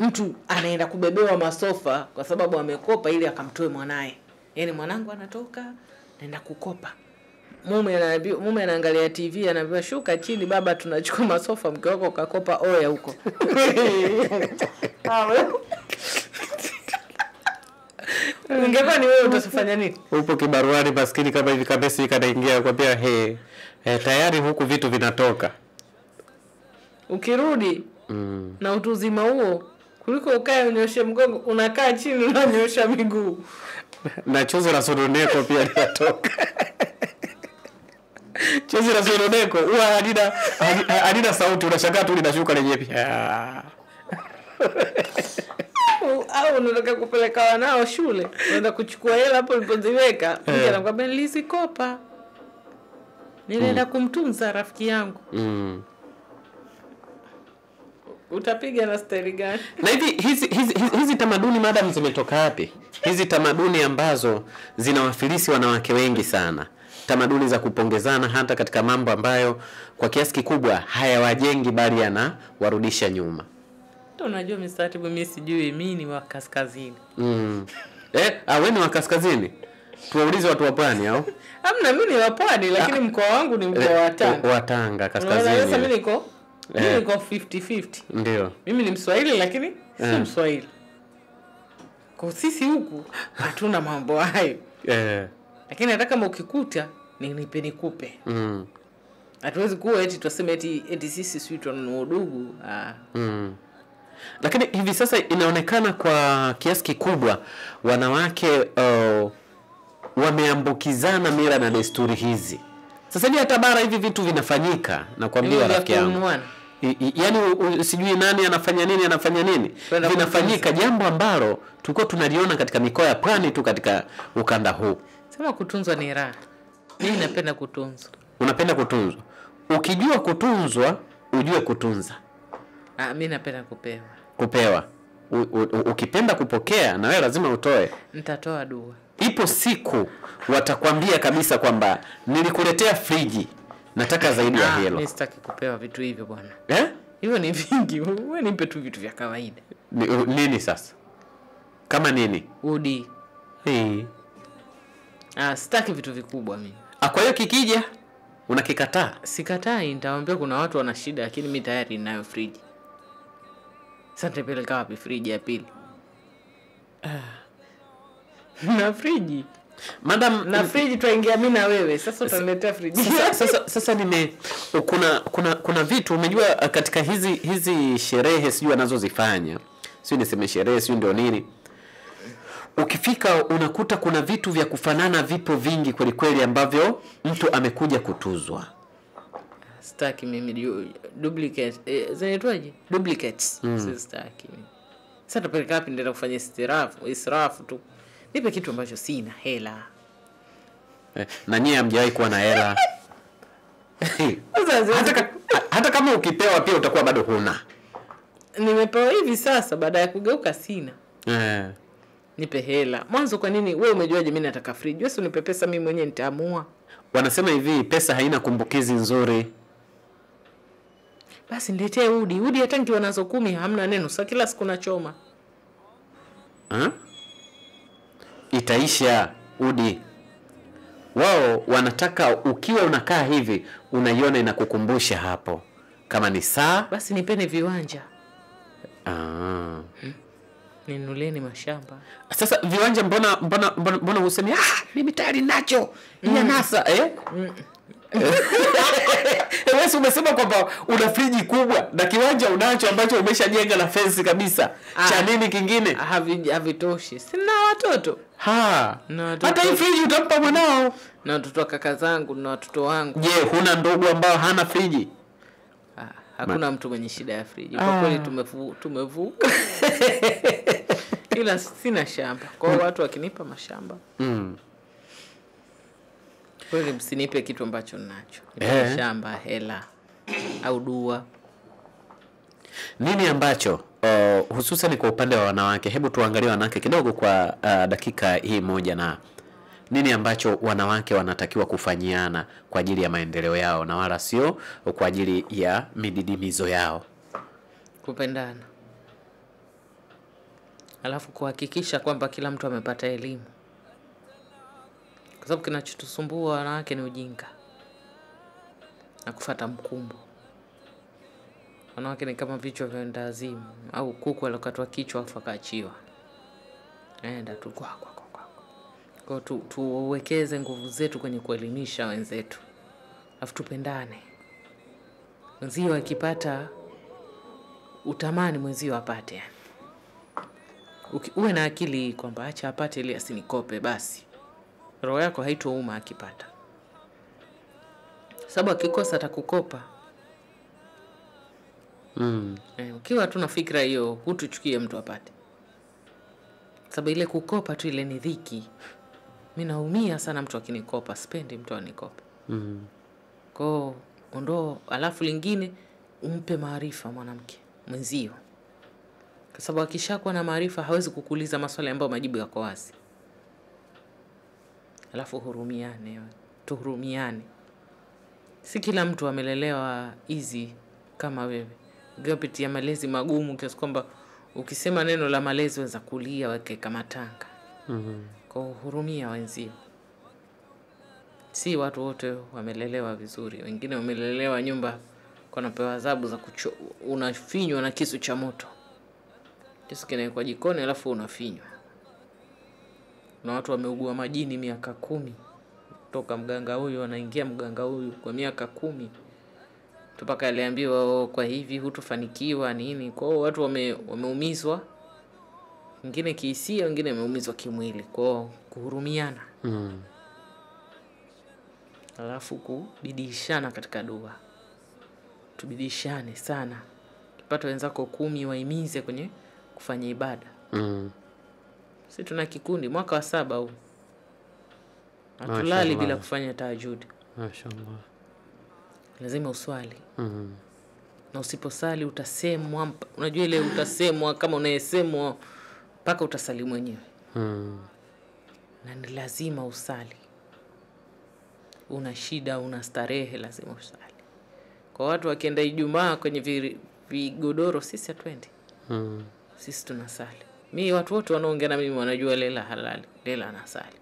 Mtu anaenda kubebewa masofa kwa sababu amekopa ili akamtoe mwanae. Yaani mwanangu anatoka naenda kukopa. Mume anaangalia TV anaambiwa shuka chini baba, tunachukua masofa, mke wako kakopa oya huko. Ungekuwa ni wewe utasifanya nini? Upo kibaruani maskini kama hivi kabisa kanaingia kwambia tayari huku vitu vinatoka. Ukirudi na utu uzima huo, kuliko ukae unyoshe mgongo, unakaa chini unanyosha miguu. Na chozi la sononeko pia linatoka. Chozi la sononeko huwa halina sauti, unashangaa tu linashuka lenyewe pia. Au unataka kupeleka wanao shule, unaenda kuchukua hela hapo ulipoziweka, mke anakuambia nilizikopa. Nilienda kumtunza rafiki yangu. Utapiga na steri gani? Na hizi tamaduni madam zimetoka wapi? Hizi tamaduni ambazo zinawafilisi wanawake wengi sana. Tamaduni za kupongezana hata katika mambo ambayo kwa kiasi kikubwa hayawajengi bali yanawarudisha nyuma. Unajua mistatibu mimi sijui, mimi ni wa kaskazini. Wewe ni wa kaskazini? Tuwaulize watu wa pwani au? Hamna, mimi ni wa pwani lakini mkoa wangu ni mkoa wa Tanga. Wa Tanga kaskazini. Sasa mimi niko 50-50. Ndio. Mimi ni Mswahili lakini si Mswahili. Kwa sisi huku hatuna mambo hayo. Lakini hata kama ukikuta nipe nikupe. Hatuwezi kuwa eti tuseme eti sisi sisi tunanunua udugu. Lakini hivi sasa inaonekana kwa kiasi kikubwa wanawake wameambukizana mila na desturi hizi. Sasa hivi hata bara hivi vitu vinafanyika, na kuambia rafiki yangu. Yaani sijui nani anafanya nini vinafanyika, jambo ambalo tulikuwa tunaliona katika mikoa ya pwani tu katika ukanda huu. Sema kutunzwa ni raha. Mimi napenda kutunzwa. Unapenda kutunzwa? Ukijua kutunzwa, ujue kutunza. Mimi napenda kupewa. Ukipenda kupokea na wewe lazima utoe. Nitatoa dua. Ipo siku watakwambia kabisa kwamba nilikuletea friji, nataka zaidi ya hilo. Mimi sitaki kupewa vitu hivyo bwana. Hivyo ni vingi. Wewe nipe tu vitu vya kawaida. Nini sasa? Kama nini? Udi. Sitaki vitu vikubwa mimi. Kwa hiyo kikija unakikataa? Sikatai, nitawaambia kuna watu wana shida lakini mimi tayari ninayo friji. Sasa nitapeleka wapi friji ya pili? Na friji. Madam, na friji tuingia mimi na wewe. Sasa utaniletea friji. Sasa kuna vitu umejua katika hizi sherehe sijui anazozifanya. Sio niseme sherehe sio ndio nini. Ukifika unakuta kuna vitu vya kufanana vipo vingi kweli kweli ambavyo mtu amekuja kutuzwa. Sitaki mimi duplicate. Zinaitwaje? Duplicates. Sitaki. Sasa tupeleka wapi ndio kufanya israfu tu. Nipe kitu ambacho sina hela. Na nyie hamjawahi kuwa na hela. Hata kama ukipewa pia utakuwa bado huna. Nimepewa hivi sasa baada ya kugeuka sina. Nipe hela. Mwanzo kwa nini wewe umejuaje mimi nataka friji? Wewe unipe pesa mimi mwenyewe nitaamua. Wanasema hivi pesa haina kumbukizi nzuri. Basi niletee udi. Udi hata nikiwa nazo 10 hamna neno. Sasa kila siku nachoma. Itaisha udi. Wao wanataka ukiwa unakaa hivi unaiona inakukumbusha hapo. Kama ni saa basi nipeni viwanja. Ninuleni mashamba. Sasa viwanja mbona useme mimi tayari nacho ya NASA wewe umesema kwamba una friji kubwa na kiwanja unacho ambacho umeshajenga na fence kabisa. Cha nini kingine? Havitoshi. Sina watoto. Hata hii friji utampa mwanao. Na watoto kaka zangu na watoto wangu. Je, huna ndugu ambao hana friji? Hakuna mtu mwenye shida ya friji. Kwa kweli tumevuka. Ila sina shamba. Kwa watu wakinipa mashamba. Kweli msinipe kitu ambacho ninacho. Nipe shamba, hela au dua. Nini ambacho hususan kwa upande wa wanawake, hebu tuangalie wanawake kidogo kwa dakika hii moja, na nini ambacho wanawake wanatakiwa kufanyiana kwa ajili ya maendeleo yao na wala sio kwa ajili ya mididimizo yao? Kupendana. Alafu kuhakikisha kwamba kila mtu amepata elimu. Kwa sababu kinachotusumbua wanawake ni ujinga na kufuata mkumbo. Wanawake ni kama vichwa vya ndazimu au kuku alokatwa kichwa afa kaachiwa. Enda tu kwa. Kwa tuwekeze nguvu zetu kwenye kuelimisha wenzetu. Alafu tupendane. Mwenzio akipata utamani mwenzio apate yani. Uwe na akili kwamba acha apate ili asinikope basi. Roho yako haitouma akipata. Sababu akikosa atakukopa. Ukiwa tu na fikra hiyo hutuchukie mtu apate. Sababu ile kukopa tu ile ni dhiki. Mimi naumia sana mtu akinikopa, sipendi mtu anikope. Kwa ondoo, alafu lingine umpe maarifa mwanamke mwenzio. Kwa sababu akishakuwa na maarifa hawezi kukuuliza maswali ambayo majibu yako wazi. Alafu tuhurumiane. Si kila mtu amelelewa easy kama wewe. Ukipitia malezi magumu kiasi kwamba ukisema neno la malezi waweza kulia weke kama tanga. Kwa hurumia wenzio. Si watu wote wamelelewa vizuri. Wengine wamelelewa nyumba kwa napewa adhabu za unafinywa na kisu cha moto. Kisu kinawekwa jikoni alafu unafinywa. Na watu wameugua majini miaka 10. Toka mganga huyu anaingia mganga huyu kwa miaka 10. Tupaka aliambiwa kwa hivi hutofanikiwa nini. Kwa hiyo watu wameumizwa. Wengine kihisia, wengine wameumizwa kimwili. Kwa kuhurumiana. Alafu kubidishana katika dua. Tubidishane sana. Kipata wenzako 10 waimize kwenye kufanya ibada. Sisi tuna kikundi mwaka wa 7 huu. Hatulali bila kufanya tahajjud. Mashaallah. Lazima uswali. Na usiposali utasemwa, unajua ile utasemwa kama unayesemwa mpaka utasali mwenyewe. Na ni lazima usali. Una shida, una starehe, lazima usali. Kwa watu wakienda Ijumaa kwenye vigodoro sisi hatuendi. Sisi tunasali. Mimi watu wote wanaongea na mimi wanajua lela halali, lela anasali.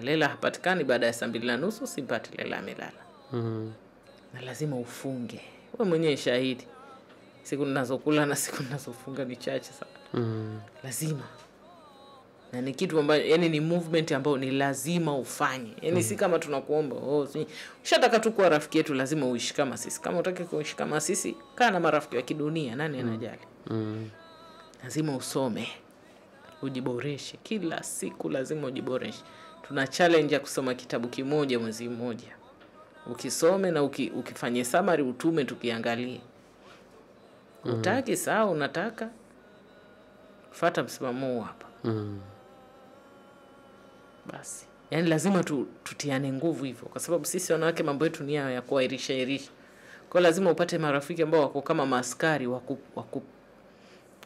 Lela hapatikani baada ya 2:30 sipati lela amelala. Na lazima ufunge. Wewe mwenyewe shahidi. Siku ninazokula na siku ninazofunga ni chache sana. Lazima. Na ni kitu ambacho yani ni movement ambayo ni lazima ufanye. Yani si kama tunakuomba, ushataka tu kuwa rafiki yetu lazima uishi kama sisi. Kama unataka kuishi kama sisi, kaa na marafiki wa kidunia, nani anajali? Lazima usome. Ujiboreshe kila siku, lazima ujiboreshe. Tuna challenge ya kusoma kitabu kimoja mwezi mmoja. Ukisome na ukifanye summary utume tukiangalie. Utaki sawa, unataka fuata msimamo hapa. Basi. Yaani lazima tutiane nguvu hivyo kwa sababu sisi wanawake mambo yetu ni ya kuairisha. Kwa lazima upate marafiki ambao wako kama maaskari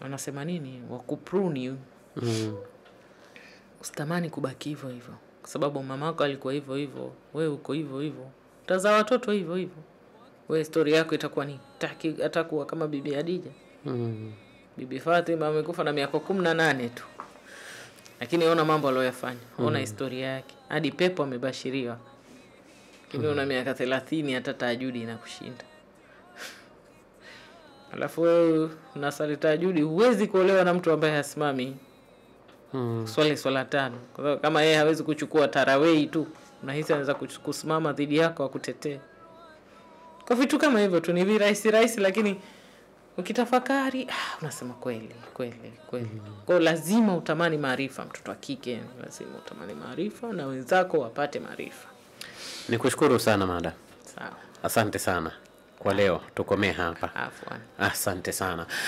wanasema nini? Wakupruni. Usitamani kubaki hivyo hivyo. Kwa sababu mamako alikuwa hivyo hivyo, wewe uko hivyo hivyo. Utazaa watoto hivyo hivyo. Wewe story yako itakuwa nini? Atakuwa kama Bibi Hadija. Bibi Fatima amekufa na miaka 18 tu. Lakini ona mambo aliyofanya. Ona historia yake. Hadi pepo amebashiriwa. Lakini una miaka 30 hata tahajjudi inakushinda. Alafu wewe unasali tahajudi, huwezi kuolewa na mtu ambaye hasimami swala 5. Kwa sababu kama yeye hawezi kuchukua tarawih tu, unahisi anaweza kusimama dhidi yako akutetee. Kwa vitu kama hivyo tu ni virahisi, lakini ukitafakari unasema kweli. Kwa lazima utamani maarifa, mtoto wa kike lazima utamani maarifa na wenzako wapate maarifa. Nikushukuru sana madam. Sawa. Asante sana. Kwa leo tukomee hapa. Afwan. Asante sana.